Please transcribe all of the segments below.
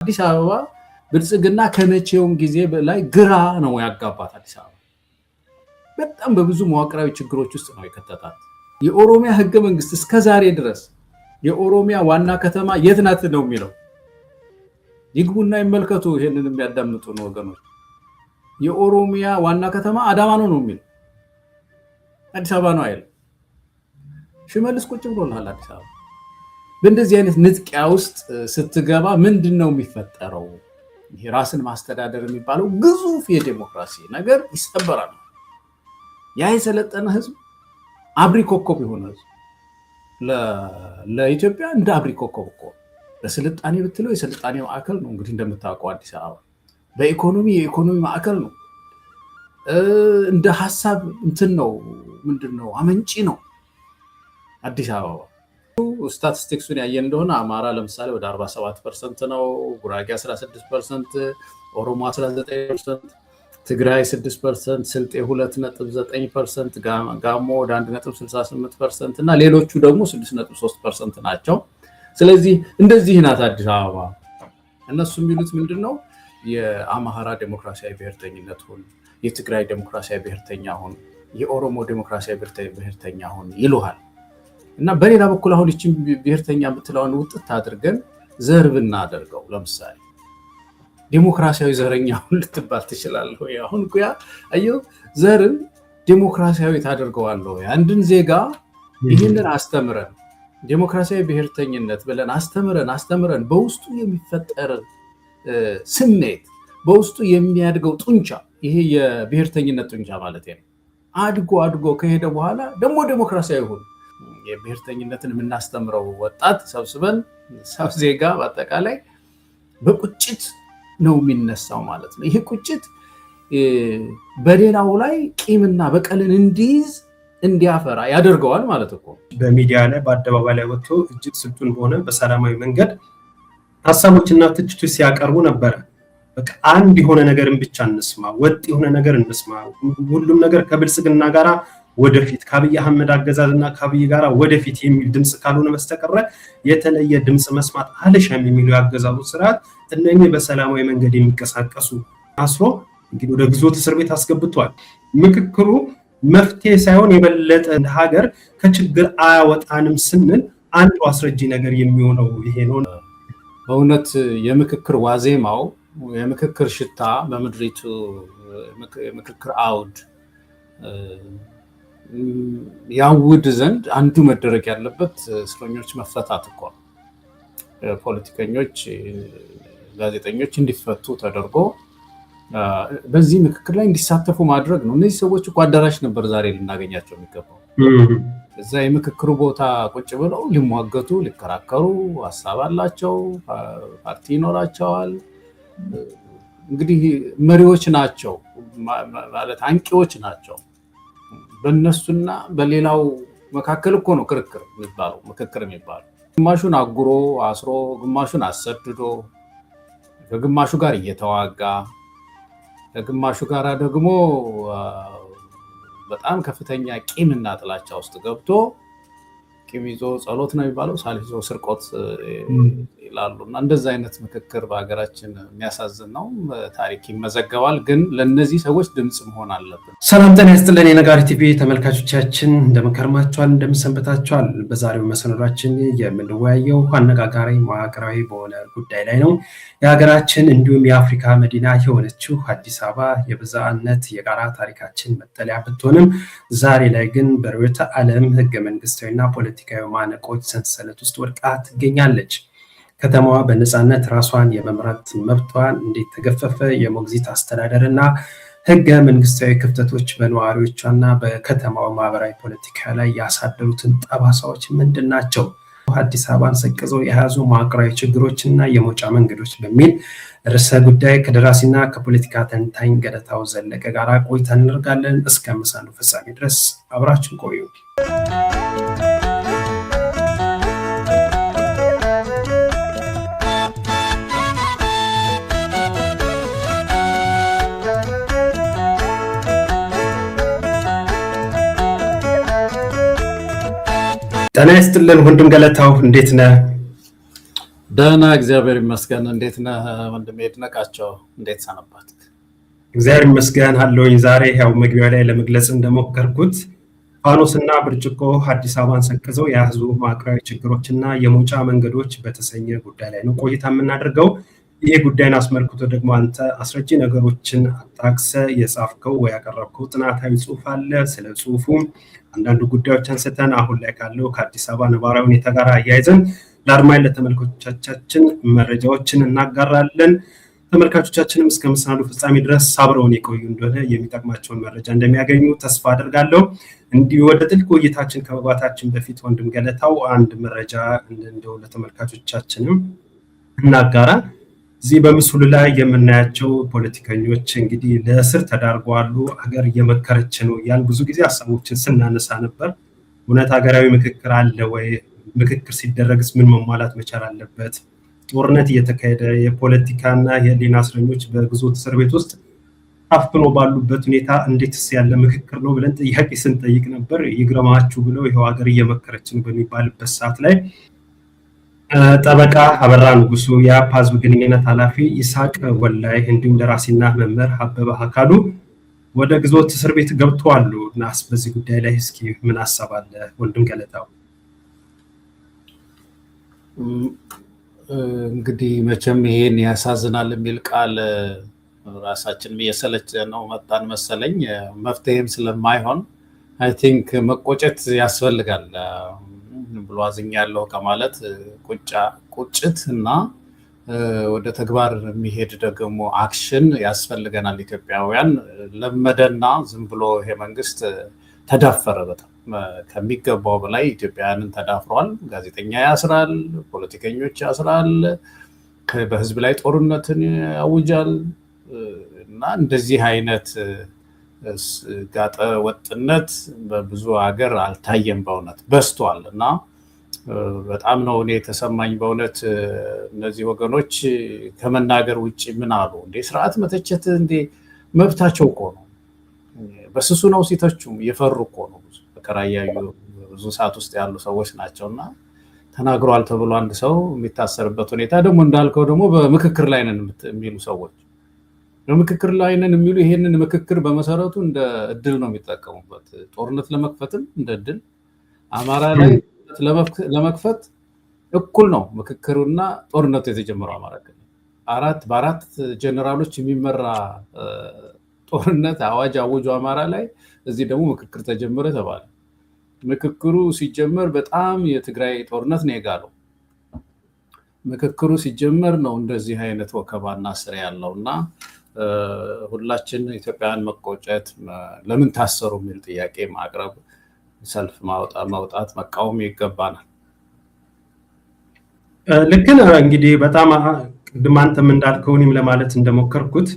አዲስ አበባ ብልጽግና ከመቼውም ጊዜ በላይ ግራ ነው ያጋባት። አዲስ አበባ በጣም በብዙ መዋቅራዊ ችግሮች ውስጥ ነው የከተታት። የኦሮሚያ ህገ መንግስት እስከዛሬ ድረስ የኦሮሚያ ዋና ከተማ የት ናት ነው የሚለው። ይግቡና ይመልከቱ። ይሄንን የሚያዳምጡ ነው ወገኖች። የኦሮሚያ ዋና ከተማ አዳማ ነው የሚለው። አዲስ አበባ ነው አይደል? ሽመልስ ቁጭ ብሎናል አዲስ አበባ። በእንደዚህ አይነት ንጥቂያ ውስጥ ስትገባ ምንድነው የሚፈጠረው? ይሄ ራስን ማስተዳደር የሚባለው ግዙፍ የዲሞክራሲ ነገር ይሰበራል። ያ የሰለጠነ ህዝብ አብሪ ኮከብ የሆነ ህዝብ ለኢትዮጵያ እንደ አብሪ ኮከብ እኮ ለስልጣኔ ብትለው የስልጣኔ ማዕከል ነው። እንግዲህ እንደምታውቀው አዲስ አበባ በኢኮኖሚ የኢኮኖሚ ማዕከል ነው። እንደ ሐሳብ እንትን ነው ምንድነው አመንጪ ነው አዲስ አበባ። ስታቲስቲክሱን ያየን እንደሆነ አማራ ለምሳሌ ወደ 47% ነው፣ ጉራጌ 16%፣ ኦሮሞ 19%፣ ትግራይ 6%፣ ስልጤ 2.9%፣ ጋሞ ወደ 1.68% እና ሌሎቹ ደግሞ 6.3% ናቸው። ስለዚህ እንደዚህ ናት አዲስ አበባ። እነሱ የሚሉት ምንድነው? የአማራ ዴሞክራሲያዊ ብሔርተኝነት ሁን፣ የትግራይ ዴሞክራሲያዊ ብሔርተኛ ሁን፣ የኦሮሞ ዴሞክራሲያዊ ብሔርተኛ ሁን ይሉሃል። እና በሌላ በኩል አሁን እቺ ብሔርተኛ የምትለውን ውጥት አድርገን ዘር ብናደርገው ለምሳሌ ዴሞክራሲያዊ ዘረኛ ሁን ልትባል ትችላለህ። አሁን እኮ አየው ዘርን ዴሞክራሲያዊ ታደርገዋለህ። አንድን ዜጋ ይህንን አስተምረን ዴሞክራሲያዊ ብሔርተኝነት ብለን አስተምረን በውስጡ የሚፈጠር ስሜት በውስጡ የሚያድገው ጡንቻ ይሄ የብሔርተኝነት ጡንቻ ማለት ነው። አድጎ ከሄደ በኋላ ደግሞ ዴሞክራሲያዊ ሁን የብሔርተኝነትን የምናስተምረው ወጣት ሰብስበን ሰብ ዜጋ በአጠቃላይ በቁጭት ነው የሚነሳው ማለት ነው። ይሄ ቁጭት በሌላው ላይ ቂምና በቀልን እንዲያፈራ ያደርገዋል ማለት እኮ። በሚዲያ ላይ በአደባባይ ላይ ወጥቶ እጅግ ስልጡን በሆነ በሰላማዊ መንገድ ሀሳቦችና ትችቶች ሲያቀርቡ ነበር። በቃ አንድ የሆነ ነገርን ብቻ እንስማ፣ ወጥ የሆነ ነገር እንስማ፣ ሁሉም ነገር ከብልጽግና ጋራ ወደፊት ከአብይ አህመድ አገዛዝና ከአብይ ጋራ ወደፊት የሚል ድምጽ ካልሆነ በስተቀር የተለየ ድምጽ መስማት አልሻም የሚለው ያገዛዙ ስርዓት እነኚህ በሰላማዊ መንገድ የሚንቀሳቀሱ አስሮ እንግዲህ ወደ ግዞት እስር ቤት አስገብቷል። ምክክሩ መፍትሄ ሳይሆን የበለጠ ሀገር ከችግር አያወጣንም ስንል አንዱ አስረጂ ነገር የሚሆነው ይሄ ነው። በእውነት የምክክር ዋዜማው የምክክር ሽታ በምድሪቱ የምክክር አውድ ያውድ ዘንድ አንዱ መደረግ ያለበት እስረኞች መፈታት እኮ ፖለቲከኞች፣ ጋዜጠኞች እንዲፈቱ ተደርጎ በዚህ ምክክር ላይ እንዲሳተፉ ማድረግ ነው። እነዚህ ሰዎች እኮ አዳራሽ ነበር ዛሬ ልናገኛቸው የሚገባው። እዛ የምክክሩ ቦታ ቁጭ ብለው ሊሟገቱ ሊከራከሩ ሀሳብ አላቸው፣ ፓርቲ ይኖራቸዋል። እንግዲህ መሪዎች ናቸው ማለት አንቂዎች ናቸው። በእነሱና በሌላው መካከል እኮ ነው ክርክር የሚባለው ምክክር የሚባለው። ግማሹን አጉሮ አስሮ ግማሹን አሰድዶ ከግማሹ ጋር እየተዋጋ ከግማሹ ጋር ደግሞ በጣም ከፍተኛ ቂምና ጥላቻ ውስጥ ገብቶ ቂም ይዞ ጸሎት ነው የሚባለው ሳልፍ ይዞ ስርቆት ይላሉና እንደዛ አይነት ምክክር በሀገራችን የሚያሳዝን ነው። ታሪክ ይመዘገባል፣ ግን ለነዚህ ሰዎች ድምጽ መሆን አለብን። ሰላም ጤና ይስጥልን የነጋሪት ቲቪ ተመልካቾቻችን እንደምከርማችኋል እንደምሰንበታችኋል። በዛሬው መሰናዷችን የምንወያየው አነጋጋሪ መዋቅራዊ በሆነ ጉዳይ ላይ ነው። የሀገራችን እንዲሁም የአፍሪካ መዲና የሆነችው አዲስ አበባ የብዝሃነት የጋራ ታሪካችን መጠለያ ብትሆንም ዛሬ ላይ ግን በርዕዮተ ዓለም ህገ መንግስታዊና ፖለቲካዊ ማነቆች ሰንሰለት ውስጥ ወድቃ ትገኛለች። ከተማዋ በነፃነት ራሷን የመምራት መብቷን እንዴት ተገፈፈ? የሞግዚት አስተዳደርና ህገ መንግስታዊ ክፍተቶች በነዋሪዎቿና በከተማው ማህበራዊ ፖለቲካ ላይ ያሳደሩትን ጠባሳዎች ምንድን ናቸው? አዲስ አበባን ሰቅዘው የያዙ መዋቅራዊ ችግሮችና የመውጫ መንገዶች በሚል ርዕሰ ጉዳይ ከደራሲና ከፖለቲካ ተንታኝ ገለታው ዘለቀ ጋር ቆይታ እናደርጋለን። እስከ መሰናዶ ፍጻሜ ድረስ አብራችን ቆዩ። ጤና ይስጥልን ወንድም ገለታው እንዴት ነህ? ደህና እግዚአብሔር ይመስገን። እንዴት ነህ ወንድሜ ይድነቃቸው? እንዴት ሰነባትክ? እግዚአብሔር ይመስገን አለሁኝ። ዛሬ ያው መግቢያው ላይ ለመግለጽ እንደሞከርኩት ፋኖስና ብርጭቆ አዲስ አበባን ሰቅዘው የያዙ መዋቅራዊ ችግሮችና የመውጫ መንገዶች በተሰኘ ጉዳይ ላይ ነው ቆይታ የምናደርገው። ይህ ጉዳይን አስመልክቶ ደግሞ አንተ አስረጂ ነገሮችን አጣቅሰ የጻፍከው ወይ ያቀረብከው ጥናታዊ ጽሑፍ አለ። ስለ ጽሑፉ አንዳንድ ጉዳዮች አንስተን አሁን ላይ ካለው ከአዲስ አበባ ነባራዊ ሁኔታ ጋር አያይዘን ለአድማጭ ለተመልካቾቻችን መረጃዎችን እናጋራለን። ተመልካቾቻችንም እስከ መሰናዶ ፍጻሜ ድረስ አብረውን የቆዩ እንደሆነ የሚጠቅማቸውን መረጃ እንደሚያገኙ ተስፋ አደርጋለሁ። እንዲሁ ወደ ጥልቅ ውይይታችን ከመግባታችን በፊት ወንድም ገለታው አንድ መረጃ እንደው ለተመልካቾቻችንም እናጋራ። እዚህ በምስሉ ላይ የምናያቸው ፖለቲከኞች እንግዲህ ለእስር ተዳርገዋል። ሀገር እየመከረች ነው እያልን ብዙ ጊዜ ሀሳቦችን ስናነሳ ነበር። እውነት ሀገራዊ ምክክር አለ ወይ? ምክክር ሲደረግስ ምን መሟላት መቻል አለበት? ጦርነት እየተካሄደ የፖለቲካና የህሊና እስረኞች በግዞት እስር ቤት ውስጥ ታፍኖ ባሉበት ሁኔታ እንዴትስ ያለ ምክክር ነው ብለን ጥያቄ ስንጠይቅ ነበር። ይግረማችሁ ብለው ይኸው ሀገር እየመከረች ነው በሚባልበት ሰዓት ላይ ጠበቃ አበራ ንጉሱ፣ የአፓ ህዝብ ግንኙነት ኃላፊ ይስሐቅ ወላይ እንዲሁም ደራሲና መምህር አበበ አካሉ ወደ ግዞት እስር ቤት ገብተዋል። ናስ በዚህ ጉዳይ ላይ እስኪ ምን ሀሳብ አለ ወንድም ገለታው? እንግዲህ መቼም ይሄን ያሳዝናል የሚል ቃል ራሳችን እየሰለቸ ነው መጣን መሰለኝ። መፍትሄም ስለማይሆን አይ ቲንክ መቆጨት ያስፈልጋል። ብሎ አዝኛለሁ ከማለት ቁጭት እና ወደ ተግባር የሚሄድ ደግሞ አክሽን ያስፈልገናል። ኢትዮጵያውያን ለመደና ዝም ብሎ ይሄ መንግስት ተዳፈረ። በጣም ከሚገባው በላይ ኢትዮጵያውያንን ተዳፍሯል። ጋዜጠኛ ያስራል፣ ፖለቲከኞች ያስራል፣ በህዝብ ላይ ጦርነትን ያውጃል እና እንደዚህ አይነት ጋጠ ወጥነት በብዙ ሀገር አልታየም። በእውነት በዝቷል እና በጣም ነው እኔ የተሰማኝ በእውነት። እነዚህ ወገኖች ከመናገር ውጭ ምን አሉ እንዴ? ስርዓት መተቸት እንዴ መብታቸው እኮ ነው። በስሱ ነው ሲተቹ እየፈሩ እኮ ነው። መከራ እያዩ ብዙ ሰዓት ውስጥ ያሉ ሰዎች ናቸውና ተናግሯል ተብሎ አንድ ሰው የሚታሰርበት ሁኔታ ደግሞ እንዳልከው ደግሞ በምክክር ላይ ነን የሚሉ ሰዎች በምክክር ላይ ነን የሚሉ ይሄንን ምክክር በመሰረቱ እንደ እድል ነው የሚጠቀሙበት። ጦርነት ለመክፈትም እንደ እድል አማራ ላይ ለመክፈት እኩል ነው ምክክሩና ጦርነቱ የተጀመረው። አማራ ክልል በአራት ጀነራሎች የሚመራ ጦርነት አዋጅ አወጁ አማራ ላይ። እዚህ ደግሞ ምክክር ተጀመረ ተባለ። ምክክሩ ሲጀመር በጣም የትግራይ ጦርነት ነው የጋለው። ምክክሩ ሲጀመር ነው እንደዚህ አይነት ወከባና ስር ያለውና ሁላችን ኢትዮጵያውያን መቆጨት፣ ለምን ታሰሩ የሚል ጥያቄ ማቅረብ፣ ሰልፍ ማውጣት፣ መቃወም ይገባናል። ልክ ነህ። እንግዲህ በጣም ቅድም አንተም እንዳልከው እኔም ለማለት እንደሞከርኩት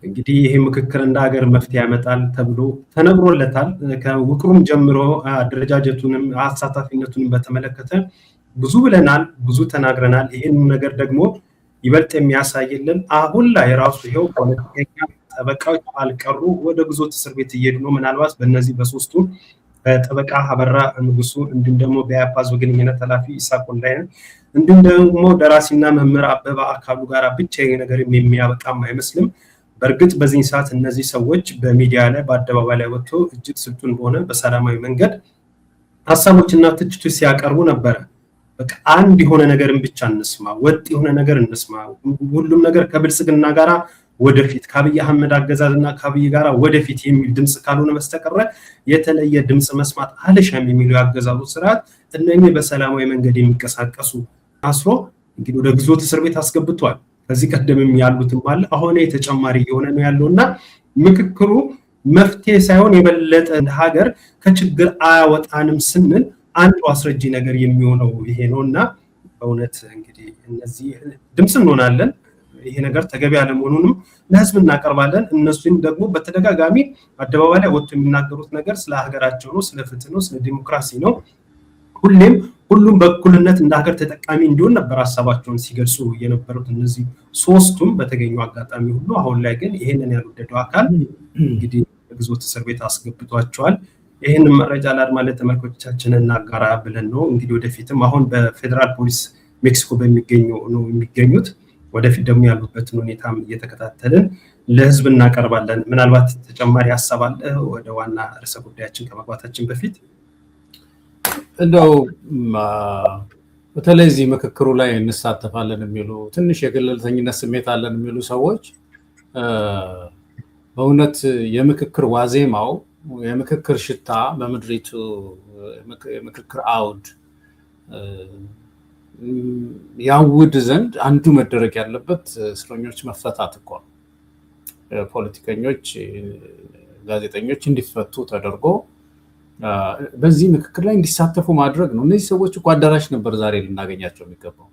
እንግዲህ ይሄ ምክክር እንደ ሀገር መፍትሄ ያመጣል ተብሎ ተነግሮለታል። ከውቅሩም ጀምሮ አደረጃጀቱንም አሳታፊነቱንም በተመለከተ ብዙ ብለናል፣ ብዙ ተናግረናል። ይህን ነገር ደግሞ ይበልጥ የሚያሳይልን አሁን ላይ ራሱ ይሄው ፖለቲከኛ ጠበቃዎች አልቀሩ ወደ ግዞት እስር ቤት እየሄዱ ነው። ምናልባት በእነዚህ በሶስቱ ጠበቃ አበራ ንጉሱ እንዲሁም ደግሞ በኢያፓ ህዝብ ግንኙነት ኃላፊ ይስሐቅ ወላይ እንዲሁም ደግሞ ደራሲና መምህር አበበ አካሉ ጋር ብቻ ይሄ ነገር የሚያበቃም አይመስልም። በእርግጥ በዚህ ሰዓት እነዚህ ሰዎች በሚዲያ ላይ በአደባባይ ላይ ወጥቶ እጅግ ስልጡን በሆነ በሰላማዊ መንገድ ሀሳቦችና ትችቶች ሲያቀርቡ ነበረ። በቃ አንድ የሆነ ነገርን ብቻ እንስማ፣ ወጥ የሆነ ነገር እንስማ፣ ሁሉም ነገር ከብልጽግና ጋራ ወደፊት ከአብይ አህመድ አገዛዝና ከአብይ ጋራ ወደፊት የሚል ድምፅ ካልሆነ በስተቀረ የተለየ ድምፅ መስማት አልሻም የሚሉ ያገዛዙ ስርዓት እነኚህ በሰላማዊ መንገድ የሚንቀሳቀሱ አስሮ እንግዲህ ወደ ግዞት እስር ቤት አስገብቷል። ከዚህ ቀደምም ያሉትም አለ፣ አሁን ተጨማሪ የሆነ ነው ያለውና ምክክሩ መፍትሄ ሳይሆን የበለጠ ሀገር ከችግር አያወጣንም ስንል አንዱ አስረጂ ነገር የሚሆነው ይሄ ነውና በእውነት እንግዲህ እነዚህ ድምፅ እንሆናለን። ይሄ ነገር ተገቢ አለመሆኑንም ለህዝብ እናቀርባለን። እነሱም ደግሞ በተደጋጋሚ አደባባይ ላይ ወጥቶ የሚናገሩት ነገር ስለ ሀገራቸው ነው፣ ስለ ፍትህ ነው፣ ስለ ዲሞክራሲ ነው። ሁሉም በእኩልነት እንደ ሀገር ተጠቃሚ እንዲሆን ነበር ሀሳባቸውን ሲገልጹ የነበሩት እነዚህ ሶስቱም በተገኙ አጋጣሚ ሁሉ። አሁን ላይ ግን ይሄንን ያልወደደው አካል እንግዲህ ግዞት እስር ቤት አስገብቷቸዋል። ይህንን መረጃ ለአድማጭ ተመልካቾቻችን እናጋራ ብለን ነው እንግዲህ ወደፊትም አሁን በፌዴራል ፖሊስ ሜክሲኮ ነው የሚገኙት። ወደፊት ደግሞ ያሉበትን ሁኔታም እየተከታተልን ለህዝብ እናቀርባለን። ምናልባት ተጨማሪ ሀሳብ አለ ወደ ዋና ርዕሰ ጉዳያችን ከመግባታችን በፊት? እንደው በተለይ እዚህ ምክክሩ ላይ እንሳተፋለን የሚሉ ትንሽ የገለልተኝነት ስሜት አለን የሚሉ ሰዎች በእውነት የምክክር ዋዜማው የምክክር ሽታ በምድሪቱ የምክክር አውድ ያውድ ዘንድ አንዱ መደረግ ያለበት እስረኞች መፈታት እኮ ነው። ፖለቲከኞች፣ ጋዜጠኞች እንዲፈቱ ተደርጎ በዚህ ምክክር ላይ እንዲሳተፉ ማድረግ ነው። እነዚህ ሰዎች እኮ አዳራሽ ነበር ዛሬ ልናገኛቸው የሚገባው።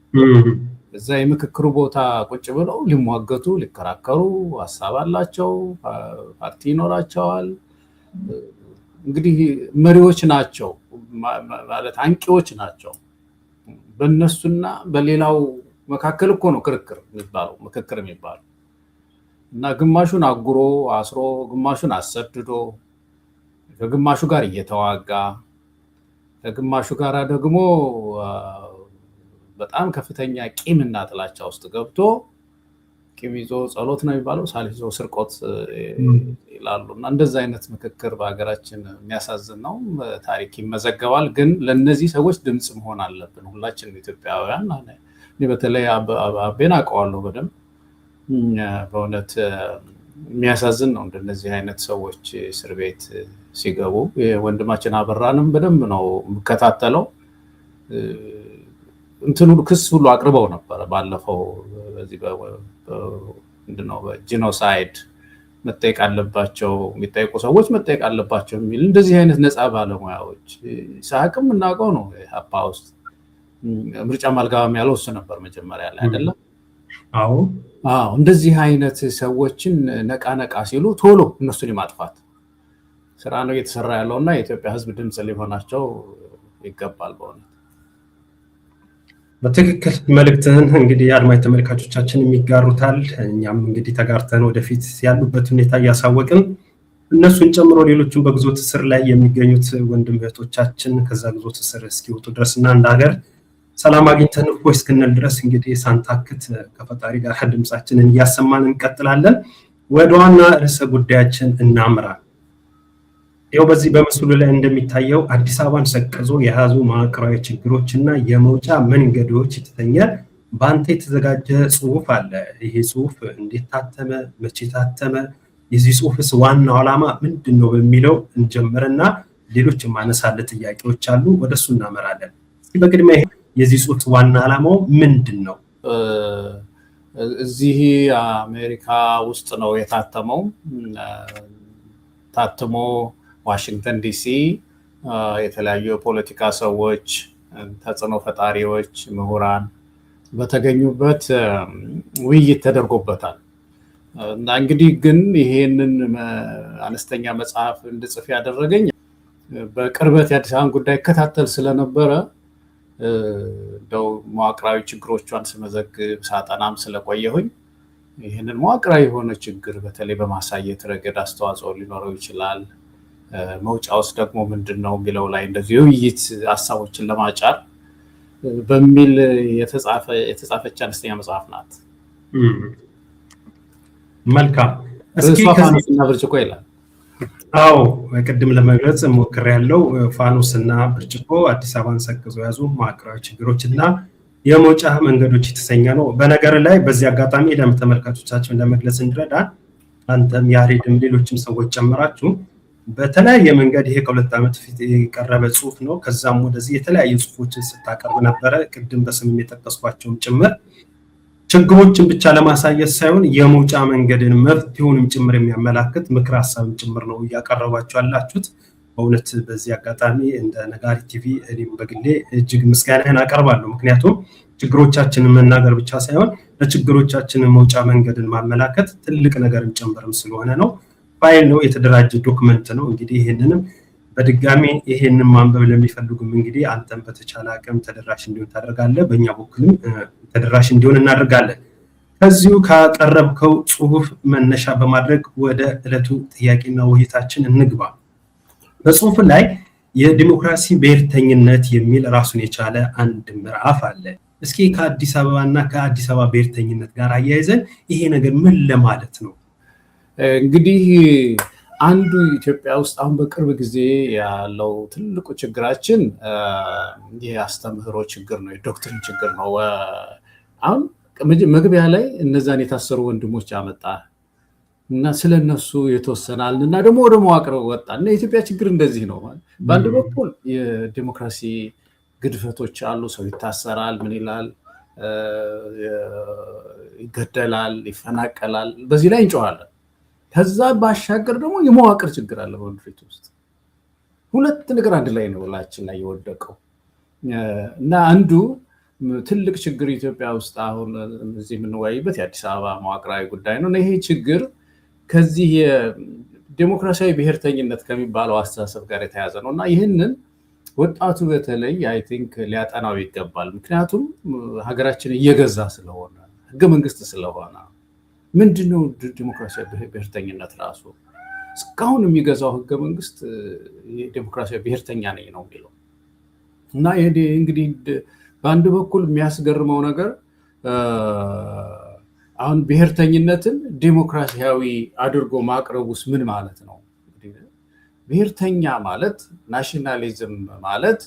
እዛ የምክክሩ ቦታ ቁጭ ብለው ሊሟገቱ፣ ሊከራከሩ፣ ሀሳብ አላቸው፣ ፓርቲ ይኖራቸዋል። እንግዲህ መሪዎች ናቸው ማለት አንቂዎች ናቸው። በእነሱና በሌላው መካከል እኮ ነው ክርክር የሚባለው ምክክር የሚባለው እና ግማሹን አጉሮ አስሮ ግማሹን አሰድዶ ከግማሹ ጋር እየተዋጋ ከግማሹ ጋር ደግሞ በጣም ከፍተኛ ቂምና ጥላቻ ውስጥ ገብቶ ቂም ይዞ ጸሎት ነው የሚባለው ሳል ይዞ ስርቆት ይላሉ። እና እንደዛ አይነት ምክክር በሀገራችን የሚያሳዝን ነው። ታሪክ ይመዘገባል። ግን ለነዚህ ሰዎች ድምጽ መሆን አለብን ሁላችንም ኢትዮጵያውያን። እኔ በተለይ አቤን አውቀዋለሁ በደንብ። በእውነት የሚያሳዝን ነው እንደነዚህ አይነት ሰዎች እስር ቤት ሲገቡ። ወንድማችን አበራንም በደንብ ነው የምከታተለው። እንትኑ ክስ ሁሉ አቅርበው ነበረ ባለፈው በዚህ ምንድነው በጂኖሳይድ መጠየቅ አለባቸው የሚጠይቁ ሰዎች መጠየቅ አለባቸው የሚል እንደዚህ አይነት ነፃ ባለሙያዎች ሳቅም እናውቀው ነው። ሀፓ ውስጥ ምርጫ ማልጋባም ያለው እሱ ነበር መጀመሪያ ላይ አይደለም? አዎ እንደዚህ አይነት ሰዎችን ነቃ ሲሉ ቶሎ እነሱን የማጥፋት ስራ ነው እየተሰራ ያለውና የኢትዮጵያ ሕዝብ ድምጽ ሊሆናቸው ይገባል። በእውነት በትክክል መልእክትህን እንግዲህ አድማጭ ተመልካቾቻችን የሚጋሩታል። እኛም እንግዲህ ተጋርተን ወደፊት ያሉበት ሁኔታ እያሳወቅን እነሱን ጨምሮ ሌሎችን በግዞት እስር ላይ የሚገኙት ወንድም እህቶቻችን ከዛ ግዞት እስር እስኪወጡ ድረስና እንደ ሀገር ሰላም አግኝተን እፎይ እስክንል ድረስ እንግዲህ ሳንታክት ከፈጣሪ ጋር ድምጻችንን እያሰማን እንቀጥላለን። ወደ ዋና ርዕሰ ጉዳያችን እናምራ። ይኸው በዚህ በምስሉ ላይ እንደሚታየው አዲስ አበባን ሰቅዞ የያዙ መዋቅራዊ ችግሮችና የመውጫ መንገዶች የተሰኘ በአንተ የተዘጋጀ ጽሁፍ አለ። ይሄ ጽሁፍ እንዴት ታተመ? መቼ ታተመ? የዚህ ጽሁፍስ ዋናው ዓላማ ምንድን ነው በሚለው እንጀምርና ሌሎች ማነሳለ ጥያቄዎች አሉ፣ ወደሱ እናመራለን። እስኪ በቅድሚያ የዚህ ጽሁፍ ዋና ዓላማው ምንድን ነው? እዚህ አሜሪካ ውስጥ ነው የታተመው። ታትሞ ዋሽንግተን ዲሲ የተለያዩ የፖለቲካ ሰዎች፣ ተጽዕኖ ፈጣሪዎች፣ ምሁራን በተገኙበት ውይይት ተደርጎበታል። እና እንግዲህ ግን ይሄንን አነስተኛ መጽሐፍ እንድጽፍ ያደረገኝ በቅርበት የአዲስ አበባን ጉዳይ እከታተል ስለነበረ እንደው መዋቅራዊ ችግሮቿን ስመዘግብ ሳጠናም ስለቆየሁኝ ይህንን መዋቅራዊ የሆነ ችግር በተለይ በማሳየት ረገድ አስተዋጽኦ ሊኖረው ይችላል፣ መውጫ ውስጥ ደግሞ ምንድን ነው የሚለው ላይ እንደዚህ የውይይት ሀሳቦችን ለማጫር በሚል የተጻፈች አነስተኛ መጽሐፍ ናት። መልካም። እስኪ ፋኖስና ብርጭቆ ይላል። አዎ ቅድም ለመግለጽ ሞክሬያለሁ። ፋኖስና ብርጭቆ አዲስ አበባን ሰቅዞ ያዙ መዋቅራዊ ችግሮችና የመውጫ መንገዶች የተሰኘ ነው። በነገር ላይ በዚህ አጋጣሚ ለተመልካቾቻችን ለመግለጽ እንድረዳ አንተም ያሬድም ሌሎችም ሰዎች ጨምራችሁ በተለያየ መንገድ ይሄ ከ2 ዓመት ፊት የቀረበ ጽሁፍ ነው። ከዛም ወደዚህ የተለያዩ ጽሁፎችን ስታቀርብ ነበረ። ቅድም በስም የጠቀስኳቸውም ጭምር ችግሮችን ብቻ ለማሳየት ሳይሆን የመውጫ መንገድን መፍትሄውንም ጭምር የሚያመላክት ምክር ሀሳብን ጭምር ነው እያቀረባችሁ ያላችሁት። በእውነት በዚህ አጋጣሚ እንደ ነጋሪት ቲቪ እኔም በግሌ እጅግ ምስጋናን አቀርባለሁ። ምክንያቱም ችግሮቻችንን መናገር ብቻ ሳይሆን ለችግሮቻችንን መውጫ መንገድን ማመላከት ትልቅ ነገርን ጨምርም ስለሆነ ነው። ፋይል ነው፣ የተደራጀ ዶክመንት ነው። እንግዲህ ይሄንንም በድጋሚ ይሄንን ማንበብ ለሚፈልጉም እንግዲህ አንተም በተቻለ አቅም ተደራሽ እንዲሆን ታደርጋለህ፣ በእኛ በኩልም ተደራሽ እንዲሆን እናደርጋለን። ከዚሁ ካቀረብከው ጽሁፍ መነሻ በማድረግ ወደ ዕለቱ ጥያቄና ውይይታችን እንግባ። በጽሁፍ ላይ የዲሞክራሲ ብሔርተኝነት የሚል ራሱን የቻለ አንድ ምዕራፍ አለ። እስኪ ከአዲስ አበባና ከአዲስ አበባ ብሔርተኝነት ጋር አያይዘን ይሄ ነገር ምን ለማለት ነው? እንግዲህ አንዱ ኢትዮጵያ ውስጥ አሁን በቅርብ ጊዜ ያለው ትልቁ ችግራችን የአስተምህሮ ችግር ነው፣ የዶክትሪን ችግር ነው። አሁን መግቢያ ላይ እነዛን የታሰሩ ወንድሞች አመጣ እና ስለነሱ የተወሰናል እና ደግሞ ወደ መዋቅር ወጣ እና የኢትዮጵያ ችግር እንደዚህ ነው። በአንድ በኩል የዲሞክራሲ ግድፈቶች አሉ። ሰው ይታሰራል፣ ምን ይላል፣ ይገደላል፣ ይፈናቀላል። በዚህ ላይ እንጮሃለን። ከዛ ባሻገር ደግሞ የመዋቅር ችግር አለ በምድሪቱ ውስጥ። ሁለት ነገር አንድ ላይ ነው ላችን ላይ የወደቀው እና አንዱ ትልቅ ችግር ኢትዮጵያ ውስጥ አሁን እዚህ የምንወያይበት የአዲስ አበባ መዋቅራዊ ጉዳይ ነው። ይሄ ችግር ከዚህ የዲሞክራሲያዊ ብሔርተኝነት ከሚባለው አስተሳሰብ ጋር የተያዘ ነው እና ይህንን ወጣቱ በተለይ አይ ቲንክ ሊያጠናው ይገባል። ምክንያቱም ሀገራችን እየገዛ ስለሆነ ህገ መንግስት ስለሆነ ምንድነው ዲሞክራሲያዊ ብሔርተኝነት ራሱ? እስካሁን የሚገዛው ህገ መንግስት ዲሞክራሲያዊ ብሔርተኛ ነኝ ነው የሚለው እና ይሄ እንግዲህ በአንድ በኩል የሚያስገርመው ነገር አሁን ብሔርተኝነትን ዲሞክራሲያዊ አድርጎ ማቅረቡስ ምን ማለት ነው? ብሔርተኛ ማለት ናሽናሊዝም ማለት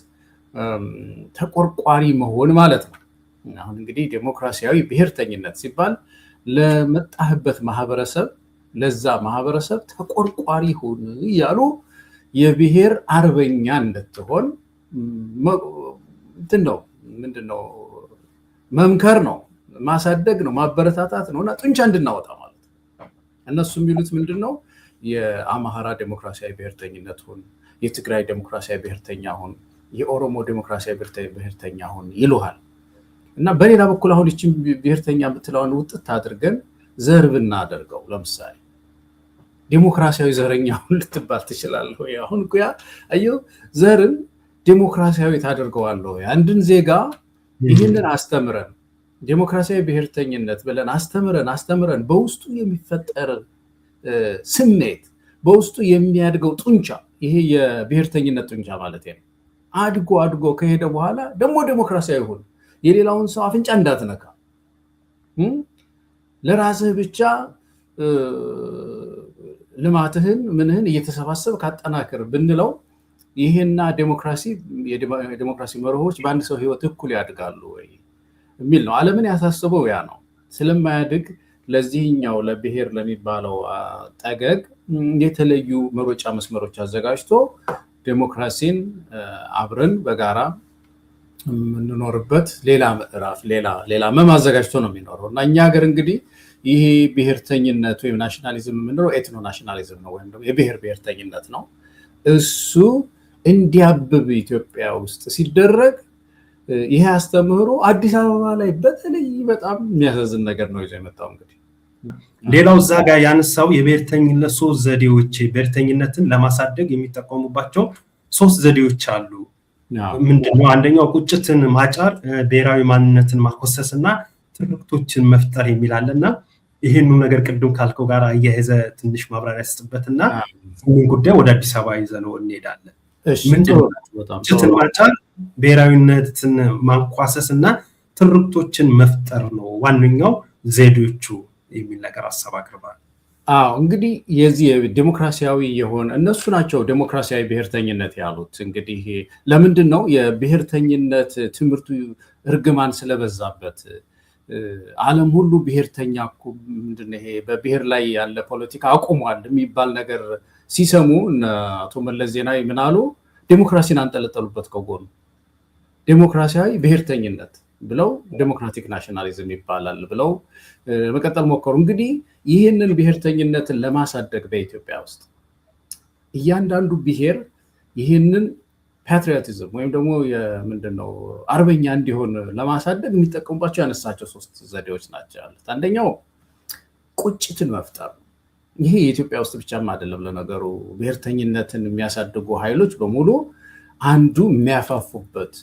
ተቆርቋሪ መሆን ማለት ነው። አሁን እንግዲህ ዲሞክራሲያዊ ብሔርተኝነት ሲባል ለመጣህበት ማህበረሰብ ለዛ ማህበረሰብ ተቆርቋሪ ሁን እያሉ የብሔር አርበኛ እንድትሆን ምንድነው መምከር ነው፣ ማሳደግ ነው፣ ማበረታታት ነው እና ጡንቻ እንድናወጣ ማለት ነው። እነሱ የሚሉት ምንድነው? የአማራ ዴሞክራሲያዊ ብሔርተኝነት ሁን፣ የትግራይ ዴሞክራሲያዊ ብሔርተኛ ሁን፣ የኦሮሞ ዴሞክራሲያዊ ብሔርተኛ ሁን ይሉሃል። እና በሌላ በኩል አሁን ይህችን ብሔርተኛ የምትለውን ውጥት አድርገን ዘር ብናደርገው ለምሳሌ ዴሞክራሲያዊ ዘረኛ ሁን ልትባል ትችላለህ። አሁን እኮ አየሁ ዘርን ዴሞክራሲያዊ ታደርገዋለህ። አንድን ዜጋ ይህንን አስተምረን ዴሞክራሲያዊ ብሔርተኝነት ብለን አስተምረን በውስጡ የሚፈጠር ስሜት በውስጡ የሚያድገው ጡንቻ ይሄ የብሔርተኝነት ጡንቻ ማለት ነው። አድጎ ከሄደ በኋላ ደግሞ ዴሞክራሲያዊ ሁን፣ የሌላውን ሰው አፍንጫ እንዳትነካ፣ ለራስህ ብቻ ልማትህን ምንህን እየተሰባሰብ ካጠናክር ብንለው ይሄና የዲሞክራሲ መርሆች በአንድ ሰው ህይወት እኩል ያድጋሉ ወይ የሚል ነው። ዓለምን ያሳስበው ያ ነው። ስለማያድግ ለዚህኛው ለብሔር ለሚባለው ጠገግ የተለዩ መሮጫ መስመሮች አዘጋጅቶ ዴሞክራሲን አብረን በጋራ የምንኖርበት ሌላ ምዕራፍ ሌላ አዘጋጅቶ ነው የሚኖረው እና እኛ ሀገር እንግዲህ ይሄ ብሔርተኝነት ወይም ናሽናሊዝም የምንለው ኤትኖ ናሽናሊዝም ነው ወይም ደግሞ የብሔር ብሔርተኝነት ነው። እሱ እንዲያብብ ኢትዮጵያ ውስጥ ሲደረግ ይሄ አስተምህሮ አዲስ አበባ ላይ በተለይ በጣም የሚያሳዝን ነገር ነው ይዞ የመጣው። እንግዲህ ሌላው እዛ ጋር ያነሳው የብሔርተኝነት 3 ዘዴዎች ብሔርተኝነትን ለማሳደግ የሚጠቀሙባቸው 3 ዘዴዎች አሉ። ምንድነው? አንደኛው ቁጭትን ማጫር፣ ብሔራዊ ማንነትን ማኮሰስ እና ትርክቶችን መፍጠር የሚላለና ይሄን ነገር ቅድም ካልከው ጋር አያይዘ ትንሽ ማብራሪያ ስጥበትና ምን ጉዳይ ወደ አዲስ አበባ ይዘነው እንሄዳለን። ምንድነው? ቁጭትን ማጫር፣ ብሔራዊነትን ማንኳሰስ እና ትርክቶችን መፍጠር ነው ዋነኛው ዘዴዎቹ የሚል ነገር ሐሳብ አቅርባል። እንግዲህ የዚህ ዲሞክራሲያዊ የሆነ እነሱ ናቸው ዴሞክራሲያዊ ብሔርተኝነት ያሉት። እንግዲህ ለምንድን ነው የብሔርተኝነት ትምህርቱ እርግማን ስለበዛበት ዓለም ሁሉ ብሔርተኛ እኮ ምንድን ነው ይሄ በብሔር ላይ ያለ ፖለቲካ አቁሟል የሚባል ነገር ሲሰሙ አቶ መለስ ዜናዊ ምን አሉ? ዴሞክራሲን አንጠለጠሉበት ከጎኑ ዴሞክራሲያዊ ብሔርተኝነት ብለው ዴሞክራቲክ ናሽናሊዝም ይባላል ብለው መቀጠል ሞከሩ። እንግዲህ ይህንን ብሔርተኝነትን ለማሳደግ በኢትዮጵያ ውስጥ እያንዳንዱ ብሔር ይህንን ፓትሪዮቲዝም ወይም ደግሞ ምንድነው አርበኛ እንዲሆን ለማሳደግ የሚጠቀሙባቸው ያነሳቸው 3 ዘዴዎች ናቸው ያሉት። አንደኛው ቁጭትን መፍጠር። ይሄ የኢትዮጵያ ውስጥ ብቻም አይደለም። ለነገሩ ብሔርተኝነትን የሚያሳድጉ ኃይሎች በሙሉ አንዱ የሚያፋፉበት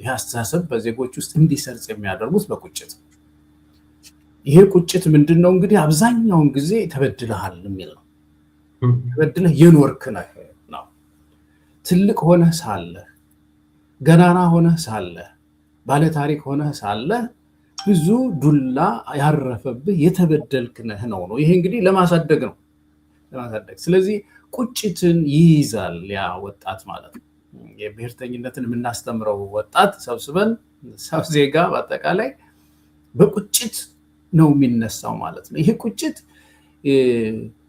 ይህ አስተሳሰብ በዜጎች ውስጥ እንዲሰርጽ የሚያደርጉት በቁጭት። ይሄ ቁጭት ምንድነው? እንግዲህ አብዛኛውን ጊዜ ተበድለሃል የሚል ነው። ተበድለህ የኖርክ ነህ ነው። ትልቅ ሆነህ ሳለህ ገናና ሆነህ ሳለህ ባለ ታሪክ ሆነህ ሳለ ብዙ ዱላ ያረፈብህ የተበደልክ ነህ ነው። ይሄ እንግዲህ ለማሳደግ ነው ለማሳደግ። ስለዚህ ቁጭትን ይይዛል ያ ወጣት ማለት ነው። የብሔርተኝነትን የምናስተምረው ወጣት ሰብስበን ሰው ዜጋ በአጠቃላይ በቁጭት ነው የሚነሳው ማለት ነው። ይሄ ቁጭት